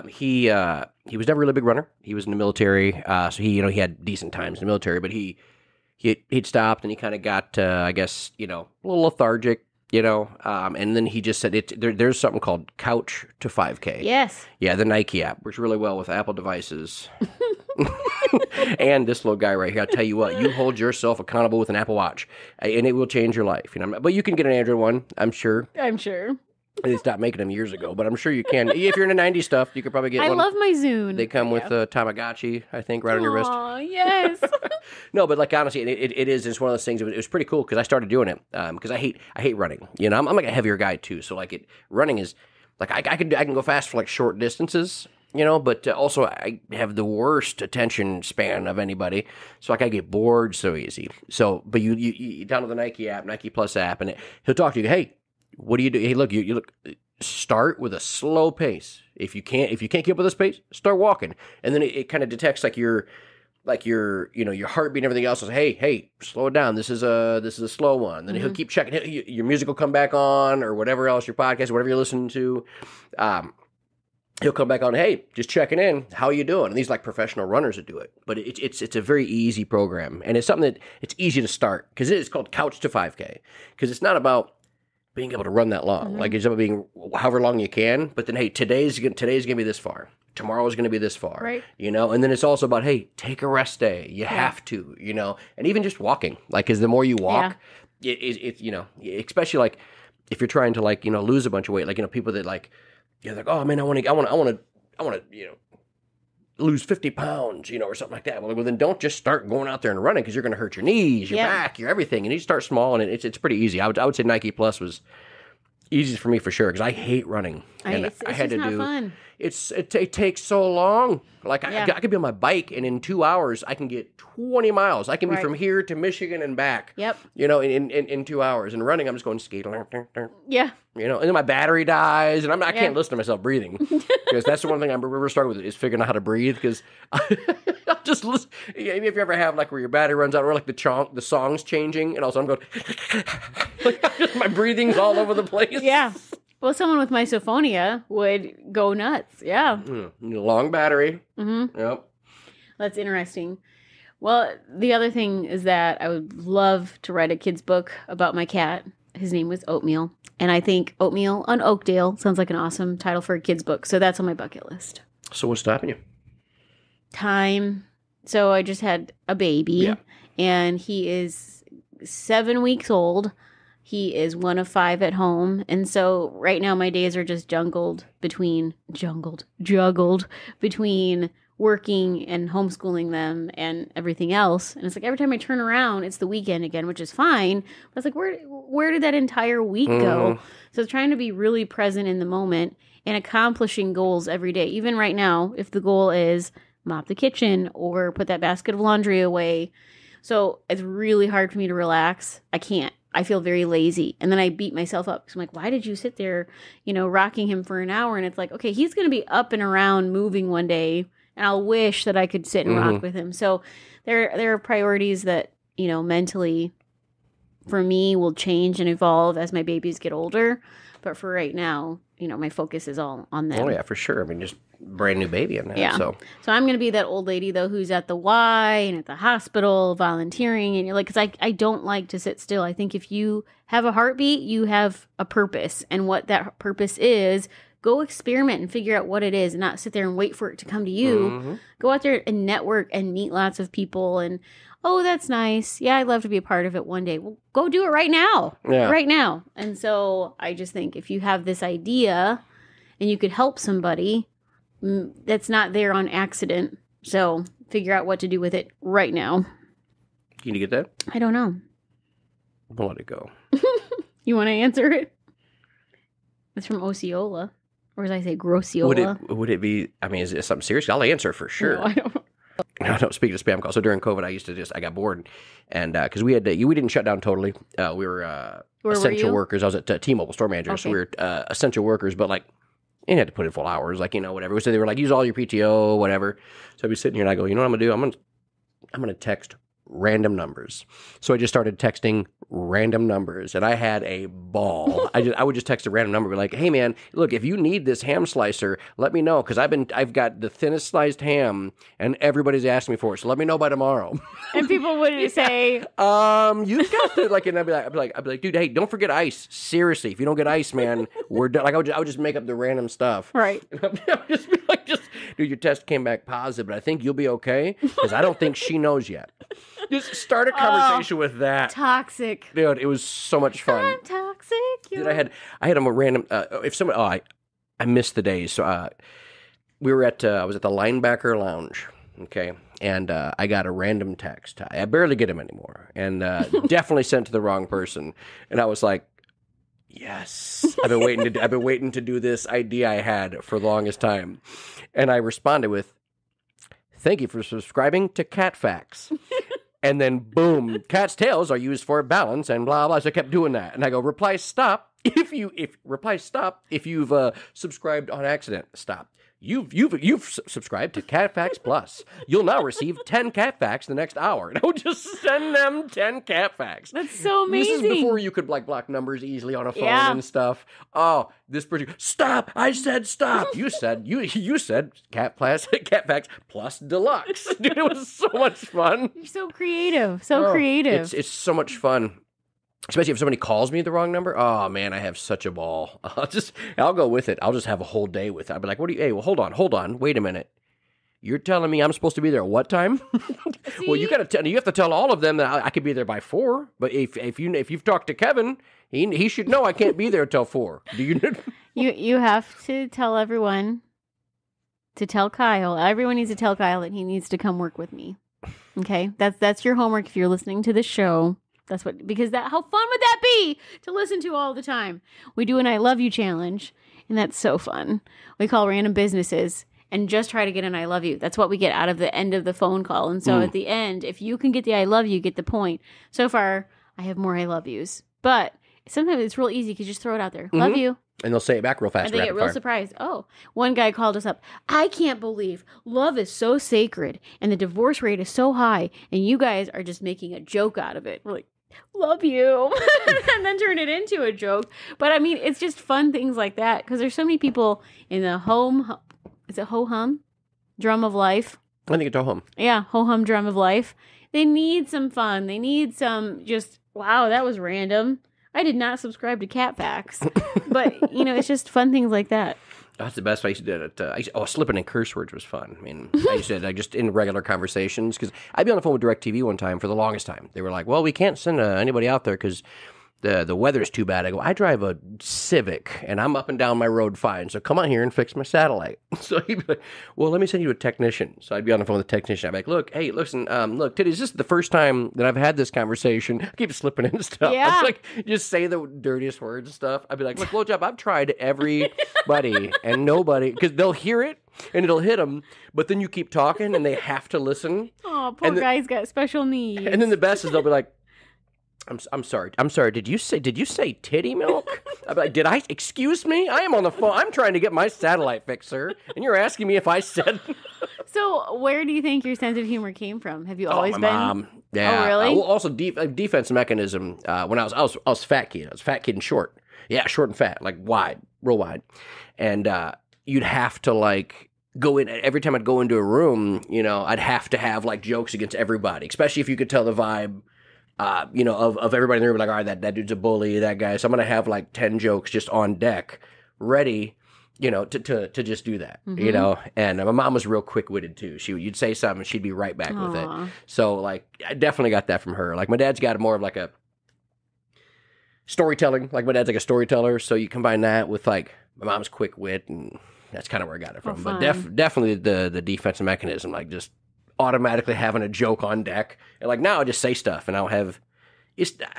He was never a really big runner. He was in the military. So he had decent times in the military, but he'd stopped and he kind of got, I guess, a little lethargic. And then he just said there's something called Couch to 5K. Yes. Yeah, the Nike app works really well with Apple devices. And this little guy right here, I'll tell you what, you hold yourself accountable with an Apple Watch, and it will change your life. But you can get an Android one, I'm sure. They stopped making them years ago, but I'm sure you can. If you're into 90s stuff, you could probably get one. I love my Zune. They come with Tamagotchi, I think, right on your wrist. Oh, yes. No, but like honestly, it's one of those things. It was pretty cool because I started doing it because I hate running. I'm like a heavier guy too, so like running is like I can go fast for like short distances. But also I have the worst attention span of anybody, so like I get bored so easy. So, but you download the Nike app, Nike Plus app, and he'll talk to you. Hey, what do you do? Hey, look, you look. Start with a slow pace. If you can't keep up with this pace, start walking, and then it kind of detects your heartbeat and everything else. Says, hey, slow it down. This is a slow one. Then he'll keep checking. Your music will come back on, or whatever else, your podcast, whatever you're listening to. He'll come back on, hey, just checking in. How are you doing? And these like professional runners that do it. But it's a very easy program. And it's something that it's easy to start because it's called Couch to 5K. Because it's not about being able to run that long. Like it's about being however long you can. But then, hey, today's going to be this far. Tomorrow's going to be this far. Right. And then it's also about, hey, take a rest day. You have to, and even just walking. Like, because the more you walk, especially like if you're trying to like, lose a bunch of weight, like, people that like, you're like, oh man, I want to, lose 50 pounds, or something like that. Well, then don't just start going out there and running because you're going to hurt your knees, your back, your everything. And you start small, and it's pretty easy. I would say Nike Plus was easy for me for sure because I hate running. And it's I had to do. Fun. It takes so long. Like I could be on my bike, and in 2 hours I can get 20 miles. I can be from here to Michigan and back. Yep. In 2 hours. And running, I'm just going skate. Yeah. And then my battery dies, and I can't listen to myself breathing because that's the one thing I'm really struggling with is figuring out how to breathe because I'll just listen. If you ever have like where your battery runs out or like the song's changing, and also I'm going like my breathing's all over the place. Yeah. Well, someone with misophonia would go nuts. Yeah. Long battery. Mm-hmm. Yep. That's interesting. Well, the other thing is that I would love to write a kid's book about my cat. His name was Oatmeal. And I think Oatmeal on Oakdale sounds like an awesome title for a kid's book. So that's on my bucket list. So what's stopping you? Time. So I just had a baby. Yeah. And he is 7 weeks old. He is one of 5 at home. And so right now my days are just juggled between working and homeschooling them and everything else. And it's like every time I turn around, it's the weekend again, which is fine. But it's like, where did that entire week go? So trying to be really present in the moment and accomplishing goals every day. Even right now, if the goal is mop the kitchen or put that basket of laundry away. So it's really hard for me to relax. I can't. I feel very lazy. And then I beat myself up. So I'm like, why did you sit there, rocking him for an hour? And it's like, okay, he's going to be up and around moving one day. And I'll wish that I could sit and rock with him. So there are priorities that, mentally for me will change and evolve as my babies get older. But for right now, my focus is all on them. Oh, yeah, for sure. I mean, just brand new baby in that. Yeah. So I'm going to be that old lady, though, who's at the Y and at the hospital volunteering. And you're like, because I don't like to sit still. I think if you have a heartbeat, you have a purpose. And what that purpose is, go experiment and figure out what it is and not sit there and wait for it to come to you. Go out there and network and meet lots of people. And, oh, that's nice. Yeah, I'd love to be a part of it one day. Well, go do it right now. Yeah. Right now. And so I just think if you have this idea and you could help somebody, that's not there on accident. So figure out what to do with it right now. Can you get that? I don't know. I'll let it go. You want to answer it? It's from Osceola. Or as I say, Grossiola. Would it be, I mean, is it something serious? I'll answer for sure. No, I don't know. No, speaking of spam calls. So during COVID, I got bored. And because we didn't shut down totally. We were essential workers. I was at T-Mobile store manager. Okay. So we were essential workers, but like, you had to put in full hours, like, whatever. So they were like, use all your PTO, whatever. So I'd be sitting here and I go, you know what I'm going to do? I'm going to text random numbers. So I just started texting random numbers and I had a ball. I would just text a random number, be like, hey man, look, if you need this ham slicer, let me know. Cause I've got the thinnest sliced ham and everybody's asking me for it. So let me know by tomorrow. And people would say, you got to like, and I'd be like, dude, hey, don't forget ice. Seriously. If you don't get ice, man, we're done. Like I would just make up the random stuff. Right. And I would just be like, dude, your test came back positive, but I think you'll be okay. Cause I don't think she knows yet. Just start a conversation with that. Toxic. Dude, it was so much fun. I'm toxic. Dude, I had a random, if somebody, I missed the days. So I was at the Linebacker Lounge, okay? And I got a random text. I barely get them anymore. And definitely sent to the wrong person. And I was like, yes, I've been waiting to do this idea I had for the longest time. And I responded with, thank you for subscribing to Cat Facts. And then, boom, cat's tails are used for balance and blah, blah. So I kept doing that. And I go, reply stop if you've subscribed on accident. Stop. You've subscribed to Cat Facts Plus. You'll now receive 10 Cat Facts the next hour. And I would just send them 10 Cat Facts. That's so amazing. This is before you could block numbers easily on a phone and stuff. Oh, this person, stop! I said stop. You said Cat Facts Plus Deluxe. Dude, it was so much fun. You're so creative. Creative. It's so much fun. Especially if somebody calls me the wrong number. Oh, man, I have such a ball. I'll go with it. I'll just have a whole day with it. I'll be like, hold on. Wait a minute. You're telling me I'm supposed to be there at what time? Well, you have to tell all of them that I could be there by 4. But if you've talked to Kevin, he should know I can't be there until 4. Do you know? You have to tell everyone to tell Kyle. Everyone needs to tell Kyle that he needs to come work with me. Okay? That's your homework if you're listening to this show. Because how fun would that be to listen to all the time? We do an I love you challenge, and that's so fun. We call random businesses and just try to get an I love you. That's what we get out of the end of the phone call. And so at the end, if you can get the I love you, get the point. So far, I have more I love yous. But sometimes it's real easy because you just throw it out there. Love you. And they'll say it back real fast. And they get real surprised. Oh, one guy called us up. I can't believe love is so sacred and the divorce rate is so high. And you guys are just making a joke out of it. We're like, love you. And then turn it into a joke. But I mean, it's just fun things like that. Because there's so many people in the is it ho-hum? Drum of life? I think it's ho-hum. Yeah, ho-hum drum of life. They need some fun. They need some just, wow, that was random. I did not subscribe to Cat Facts. But, it's just fun things like that. That's the best. I used to do it. Slipping in curse words was fun. I mean, I used to just in regular conversations, because I'd be on the phone with DirecTV one time for the longest time. They were like, well, we can't send anybody out there because the weather's too bad. I go, I drive a Civic, and I'm up and down my road fine, so come on here and fix my satellite. So he'd be like, well, let me send you a technician. So I'd be on the phone with the technician. I'd be like, look, hey, listen, look, Titty, is this the first time that I've had this conversation? I keep slipping into stuff. Yeah. I'd like, just say the dirtiest words and stuff. I'd be like, look, blowjob, I've tried everybody and nobody, because they'll hear it and it'll hit them, but then you keep talking and they have to listen. Oh, poor guy's got special needs. And then the best is they'll be like, I'm sorry. Did you say titty milk? I'm like, excuse me? I am on the phone. I'm trying to get my satellite fixed, sir. And you're asking me if I said. So where do you think your sense of humor came from? Have you always been? Mom. Yeah. Oh, really? Well, also defense mechanism. When I was fat kid. I was fat kid and short. Yeah, short and fat, like wide, real wide. And you'd have to like go in every time I'd go into a room. You know, I'd have to have like jokes against everybody, especially if you could tell the vibe. You know, of everybody in the room, like, all right, that dude's a bully, that guy. So I'm gonna have like 10 jokes just on deck, ready, you know, to just do that, you know. And my mom was real quick witted too. You'd say something, she'd be right back with it. So like, I definitely got that from her. Like my dad's got more of like a storytelling. Like my dad's like a storyteller. So you combine that with like my mom's quick wit, and that's kind of where I got it from. But definitely the defensive mechanism, like just automatically having a joke on deck, and like now I just say stuff and I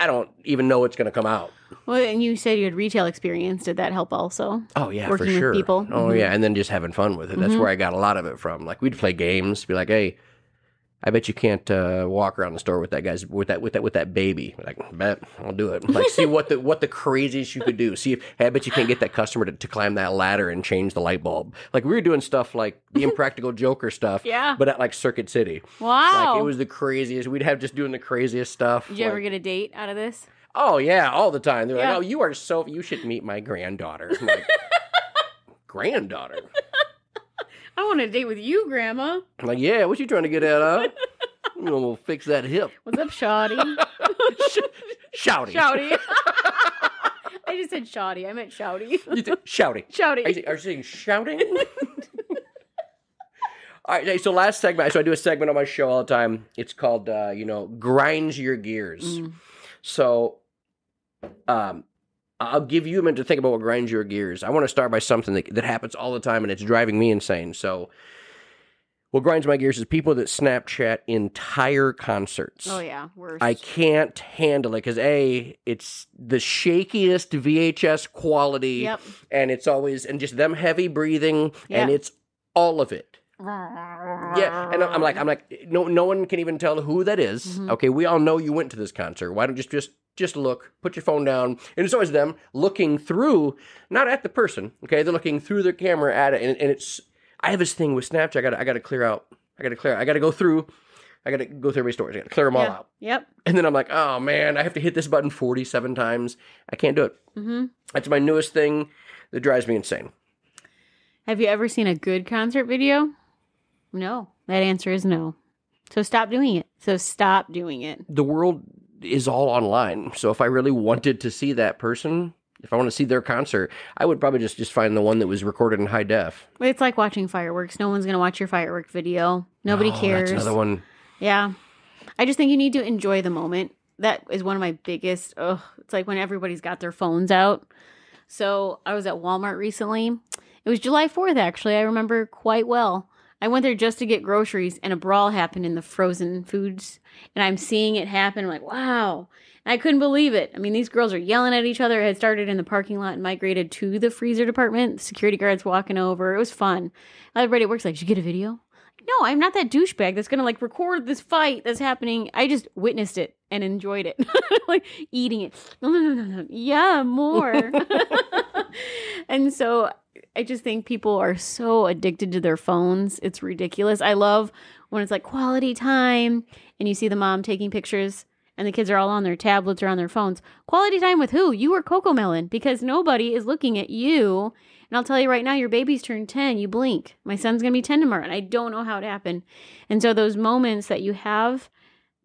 don't even know what's going to come out. Well, and you said you had retail experience. Did that help also? Oh yeah, working for sure. With people. Oh yeah, and then just having fun with it. That's where I got a lot of it from. Like we'd play games, be like, hey, I bet you can't walk around the store with that guy's with that baby. Like, bet I'll do it. Like, see what the craziest you could do. See if hey, I bet you can't get that customer to climb that ladder and change the light bulb. Like we were doing stuff like the Impractical Joker stuff. Yeah. But at like Circuit City. Wow. Like it was the craziest. We'd have just doing the craziest stuff. Did you ever get a date out of this? Oh yeah, all the time. They're like, oh, you should meet my granddaughter. I'm like, granddaughter. I want a date with you, Grandma. I'm like, yeah, what you trying to get at, huh? We'll fix that hip. What's up, Shawty? Shouty. Shouty. I just said Shawty. I meant Shouty. Shouty. Shouty. Are you saying shouting? All right, so last segment. So I do a segment on my show all the time. It's called, Grinds Your Gears. So I'll give you a minute to think about what grinds your gears. I want to start by something that happens all the time, and it's driving me insane. So what grinds my gears is people that Snapchat entire concerts. Oh, yeah. Worse. I can't handle it because, A, it's the shakiest VHS quality. Yep. And it's always, and just them heavy breathing, and it's all of it. Yeah, and I'm like, no one can even tell who that is. Okay, we all know you went to this concert. Why don't you just look, put your phone down, and it's always them looking through, not at the person. Okay, they're looking through their camera at it, and it's. I have this thing with Snapchat. I got to clear out. I got to go through everybody's stories. I got to clear them all out. Yep. And then I'm like, oh man, I have to hit this button 47 times. I can't do it. That's my newest thing that drives me insane. Have you ever seen a good concert video? No. That answer is no. So stop doing it. The world is all online. So if I really wanted to see that person, if I want to see their concert, I would probably just find the one that was recorded in high def. It's like watching fireworks. No one's going to watch your firework video. Nobody cares. That's another one. Yeah. I just think you need to enjoy the moment. That is one of my biggest, it's like when everybody's got their phones out. So I was at Walmart recently. It was July 4th, actually. I remember quite well. I went there just to get groceries, and a brawl happened in the frozen foods. And I'm seeing it happen. I'm like, wow. And I couldn't believe it. I mean, these girls are yelling at each other. It had started in the parking lot and migrated to the freezer department. The security guards walking over. It was fun. Everybody at work's like, did you get a video? No, I'm not that douchebag that's going to like record this fight that's happening. I just witnessed it and enjoyed it. Like eating it. No. Yeah, more. And so I just think people are so addicted to their phones. It's ridiculous. I love when it's like quality time and you see the mom taking pictures and the kids are all on their tablets or on their phones. Quality time with who? You or Cocomelon, because nobody is looking at you. And I'll tell you right now, your baby's turned 10. You blink. My son's going to be 10 tomorrow, and I don't know how it happened. And so those moments that you have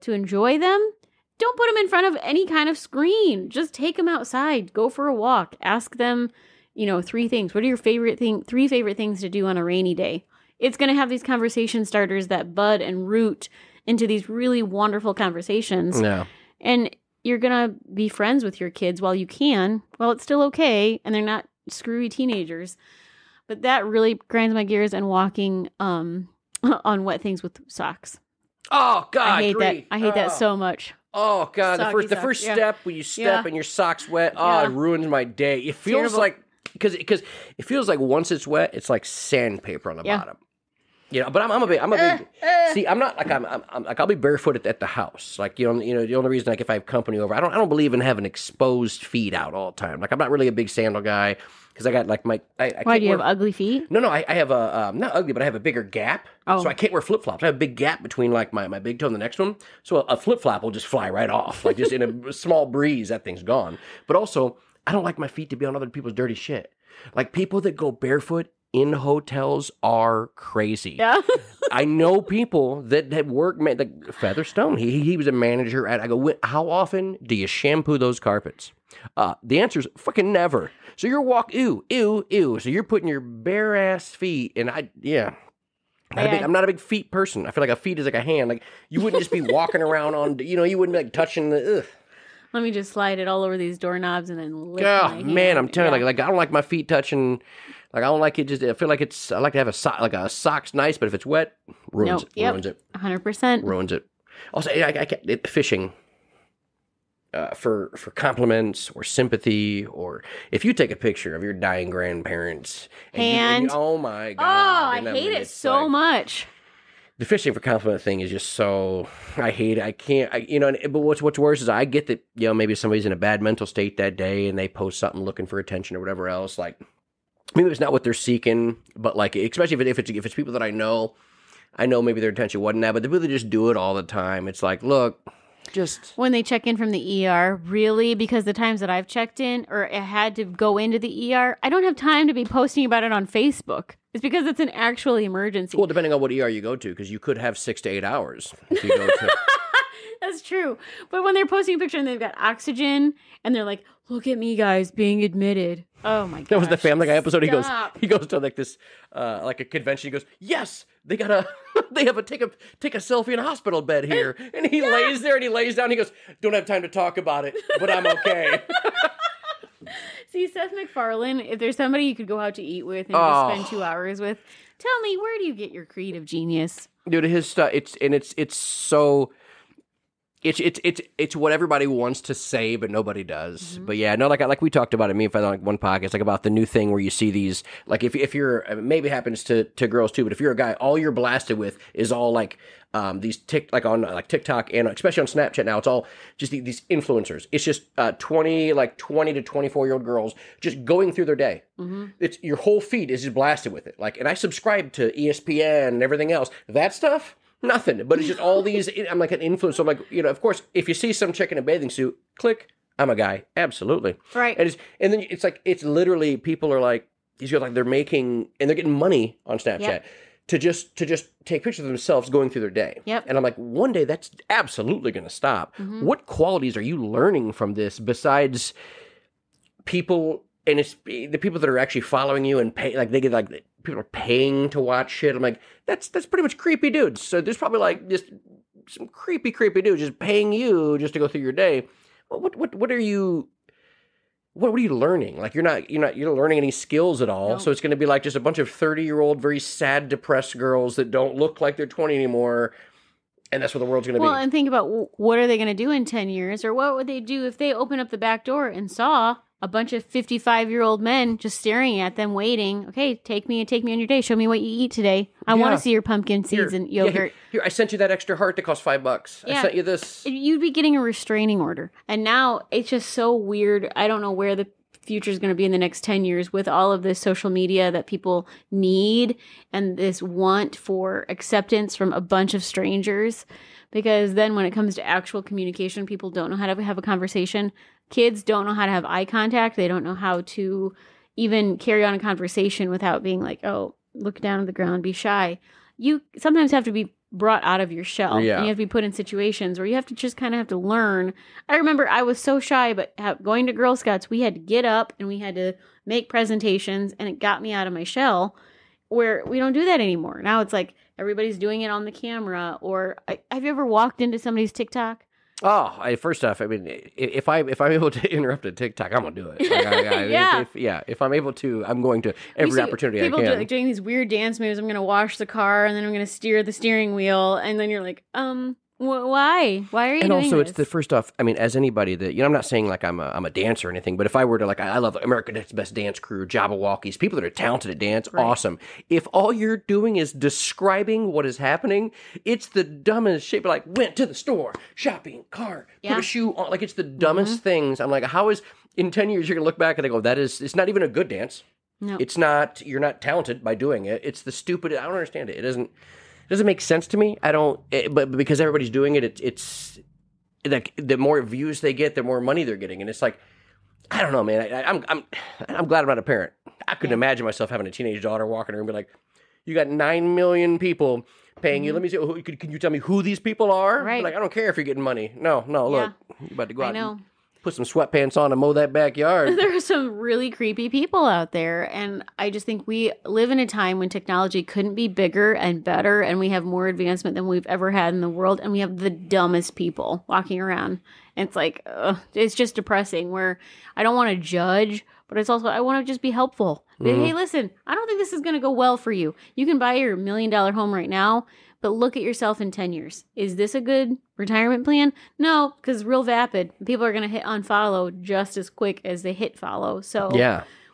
to enjoy them, don't put them in front of any kind of screen. Just take them outside. Go for a walk. Ask them, 3 things. What are your 3 favorite things to do on a rainy day? It's going to have these conversation starters that bud and root into these really wonderful conversations. Yeah. And you're going to be friends with your kids while you can, while it's still okay, and they're not screwy teenagers. But that really grinds my gears, and walking on wet things with socks. Oh, God. I hate that. I hate that so much. Oh, God. Soggy The first step when you step and your sock's wet, it ruins my day. It feels like, because it feels like once it's wet, it's like sandpaper on the bottom. You know, but I'm a big. See, I'm not like I'm like, I'll be barefoot at the house. Like, you know, the only reason, like, if I have company over, I don't believe in having exposed feet out all the time. Like, I'm not really a big sandal guy because I got like my. Why do you have ugly feet? No, I have a not ugly, but I have a bigger gap. Oh. So I can't wear flip flops. I have a big gap between like my big toe and the next one. So a flip flop will just fly right off, like just in a small breeze, that thing's gone. But also, I don't like my feet to be on other people's dirty shit. Like, people that go barefoot in hotels are crazy. Yeah. I know people that work, like Featherstone. He was a manager at, I go, how often do you shampoo those carpets? The answer is fucking never. So you're ew. So you're putting your bare ass feet, and I'm not a big feet person. I feel like a feet is like a hand. Like, you wouldn't just be walking around on, you wouldn't be like touching the, ugh. Let me just slide it all over these doorknobs and then lift my hand. Man, I'm telling you, like, I don't like my feet touching. Like, I don't like it. I feel like I like to have a sock. Like, a sock's nice, but if it's wet, ruins it. Ruins it. 100%. Ruins it. Also, I can't, fishing for compliments or sympathy, or if you take a picture of your dying grandparents and oh my God. Oh, I hate it so much. The fishing for compliment thing is just so, I hate it. I can't, but what's worse is I get that, maybe somebody's in a bad mental state that day and they post something looking for attention or whatever else. Like, maybe it's not what they're seeking, but like, especially if it's people that I know maybe their intention wasn't that, but the people that just do it all the time, it's like, look, just. When they check in from the ER, really? Because the times that I've checked in or I had to go into the ER, I don't have time to be posting about it on Facebook. It's because it's an actual emergency. Well, depending on what ER you go to, because you could have 6 to 8 hours if you go to. That's true. But when they're posting a picture and they've got oxygen and they're like, look at me, guys, being admitted. Oh, my God. That was the Family Guy episode. He goes to like this, like a convention. He goes, yes, they have a take a selfie in a hospital bed here. And he lays there and he lays down. And he goes, don't have time to talk about it, but I'm okay. See, Seth MacFarlane, if there's somebody you could go out to eat with and just spend 2 hours with, tell me, where do you get your creative genius? Dude, his stuff, it's so... It's what everybody wants to say, but nobody does. Mm-hmm. But yeah, no, like we talked about it, me and Fallon, like one podcast, like about the new thing where you see these, like if you're, maybe it happens to girls too, but if you're a guy, all you're blasted with is all like these on TikTok and especially on Snapchat now, it's all just these influencers. It's just 20 to 24-year-old girls just going through their day. Mm-hmm. It's your whole feed is just blasted with it. Like, and I subscribe to ESPN and everything else. That stuff. Nothing, but it's just all these. I'm like an influencer. I'm like, of course, if you see some chick in a bathing suit, click. I'm a guy, absolutely, right. And then it's like it's literally people are like these girls, like they're making and they're getting money on Snapchat to just take pictures of themselves going through their day. Yep. And I'm like, one day that's absolutely going to stop. Mm-hmm. What qualities are you learning from this besides people? And it's the people that are actually following you and pay, like they get like people are paying to watch shit. I'm like, that's pretty much creepy dudes. So there's probably like just some creepy dudes just paying you just to go through your day. What are you learning? Like you're not learning any skills at all. No. So it's going to be like just a bunch of 30-year-old, very sad, depressed girls that don't look like they're 20 anymore. And that's what the world's going to be. Well, and think about what are they going to do in 10 years? Or what would they do if they open up the back door and saw a bunch of 55-year-old men just staring at them, waiting. Okay, take me on your day. Show me what you eat today. I want to see your pumpkin seeds and yogurt. Here, I sent you that extra heart that cost $5. Yeah. I sent you this. You'd be getting a restraining order. And now it's just so weird. I don't know where the future is going to be in the next 10 years with all of this social media that people need and this want for acceptance from a bunch of strangers. Because then when it comes to actual communication, people don't know how to have a conversation. Kids don't know how to have eye contact. They don't know how to even carry on a conversation without being like, oh, look down at the ground, be shy. You sometimes have to be brought out of your shell. Yeah. And you have to be put in situations where you have to just kind of have to learn. I remember I was so shy, but going to Girl Scouts, we had to get up and we had to make presentations, and it got me out of my shell, where we don't do that anymore. Now it's like everybody's doing it on the camera. Or have you ever walked into somebody's TikTok First off, I mean, if I'm able to interrupt a TikTok, I'm gonna do it. If I'm able to, I'm going to every opportunity I can. People doing these weird dance moves. I'm gonna wash the car, and then I'm gonna steer the steering wheel, and then you're like, why? Why are you doing this? And also, it's the first off. I mean, as anybody that I'm not saying like I'm a dancer or anything, but if I were to I love American Next Best Dance Crew, Jabberwockies, people that are talented at dance, awesome. If all you're doing is describing what is happening, it's the dumbest shit. Like went to the store, shopping, car, put a shoe on. Like it's the dumbest things. I'm like, how is in 10 years you're gonna look back and they go, it's not even a good dance. No, it's not. You're not talented by doing it. It's the stupid. I don't understand it. It doesn't make sense to me. I don't, but because everybody's doing it, it's like the more views they get, the more money they're getting, and it's like, I don't know, man. I'm glad I'm not a parent. I couldn't imagine myself having a teenage daughter walking around and be like, you got 9 million people paying you. Let me see. Can you tell me who these people are? Right. Like, I don't care if you're getting money. No. Look, you're about to go out. I know. And put some sweatpants on and mow that backyard. There are some really creepy people out there, and I just think we live in a time when technology couldn't be bigger and better, and we have more advancement than we've ever had in the world, and we have the dumbest people walking around. And it's like, it's just depressing, where I don't want to judge, but it's also, I want to just be helpful. Hey, listen, I don't think this is going to go well for you. You can buy your $1 million home right now, but look at yourself in 10 years. Is this a good retirement plan? No, because real vapid. People are going to hit unfollow just as quick as they hit follow. So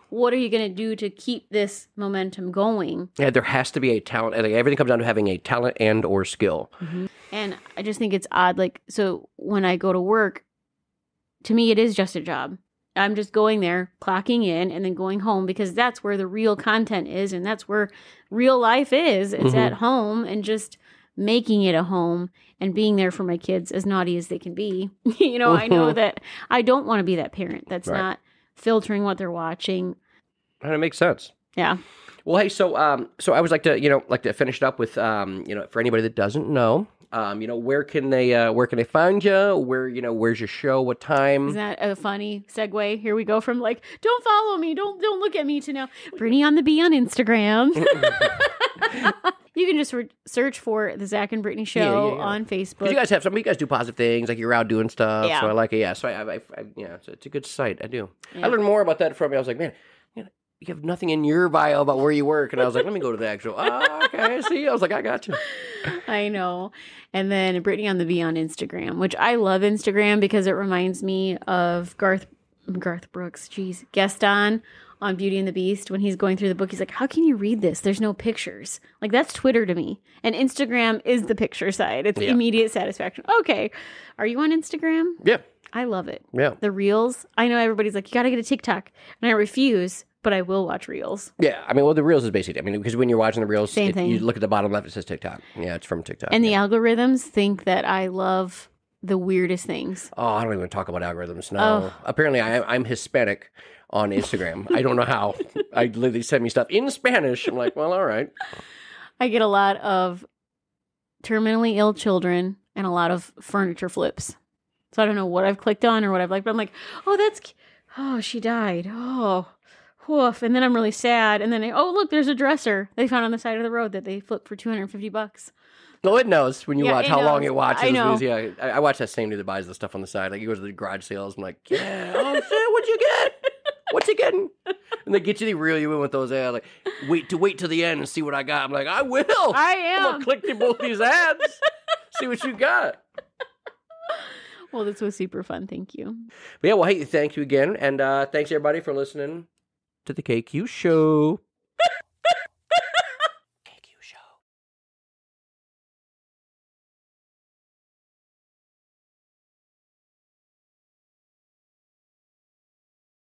what are you going to do to keep this momentum going? Yeah, there has to be a talent. Like, everything comes down to having a talent and or skill. Mm-hmm. And I just think it's odd. Like, so when I go to work, to me, it is just a job. I'm just going there, clocking in, and then going home, because that's where the real content is, and that's where real life is. It's at home, and just making it a home and being there for my kids, as naughty as they can be. I know that I don't want to be that parent that's not filtering what they're watching. And it makes sense. Yeah. Well, hey, so I always like to finish it up with for anybody that doesn't know. Where can they find you? Where's your show? What time? Isn't that a funny segue? Here we go from like, don't follow me, don't look at me, to now, Brittney on the B on Instagram. You can just search for the Zach and Brittney Show on Facebook. You guys you guys do positive things, like you're out doing stuff. Yeah. So I like it. Yeah. So it's a good site. I do. Yeah. I learned more about that from you. I was like, man, you have nothing in your bio about where you work. And I was like, let me go to the actual. Okay. See, I was like, I got you. I know. And then Brittney on the V on Instagram, which I love Instagram because it reminds me of Garth Brooks. Geez, Gaston on Beauty and the Beast. When he's going through the book, he's like, how can you read this? There's no pictures. Like, that's Twitter to me. And Instagram is the picture side. It's immediate satisfaction. Okay. Are you on Instagram? Yeah. I love it. Yeah. The Reels. I know everybody's like, you got to get a TikTok. And I refuse. But I will watch Reels. Yeah, I mean, the Reels is basically, because when you're watching the Reels, you look at the bottom left, it says TikTok. Yeah, it's from TikTok. And the algorithms think that I love the weirdest things. Oh, I don't even talk about algorithms. No. Oh. Apparently, I'm Hispanic on Instagram. I don't know how. I literally send me stuff in Spanish. I'm like, well, all right. I get a lot of terminally ill children and a lot of furniture flips. So I don't know what I've clicked on or what I've liked, but I'm like, oh, she died. Oh. Woof. And then I'm really sad. And then, look, there's a dresser they found on the side of the road that they flipped for $250. No, it knows when you watch how long it watches. I know. Yeah, I watch that same dude that buys the stuff on the side. Like, he goes to the garage sales. I'm like, yeah, oh shit, what'd you get? What you getting? And they get you, they reel you in with those ads. Like, wait till the end and see what I got. I'm like, I will. I am. I'm gonna click through both these ads. See what you got. Well, this was super fun. Thank you. But yeah, well, hey, thank you again, and thanks everybody for listening to the KQ Show.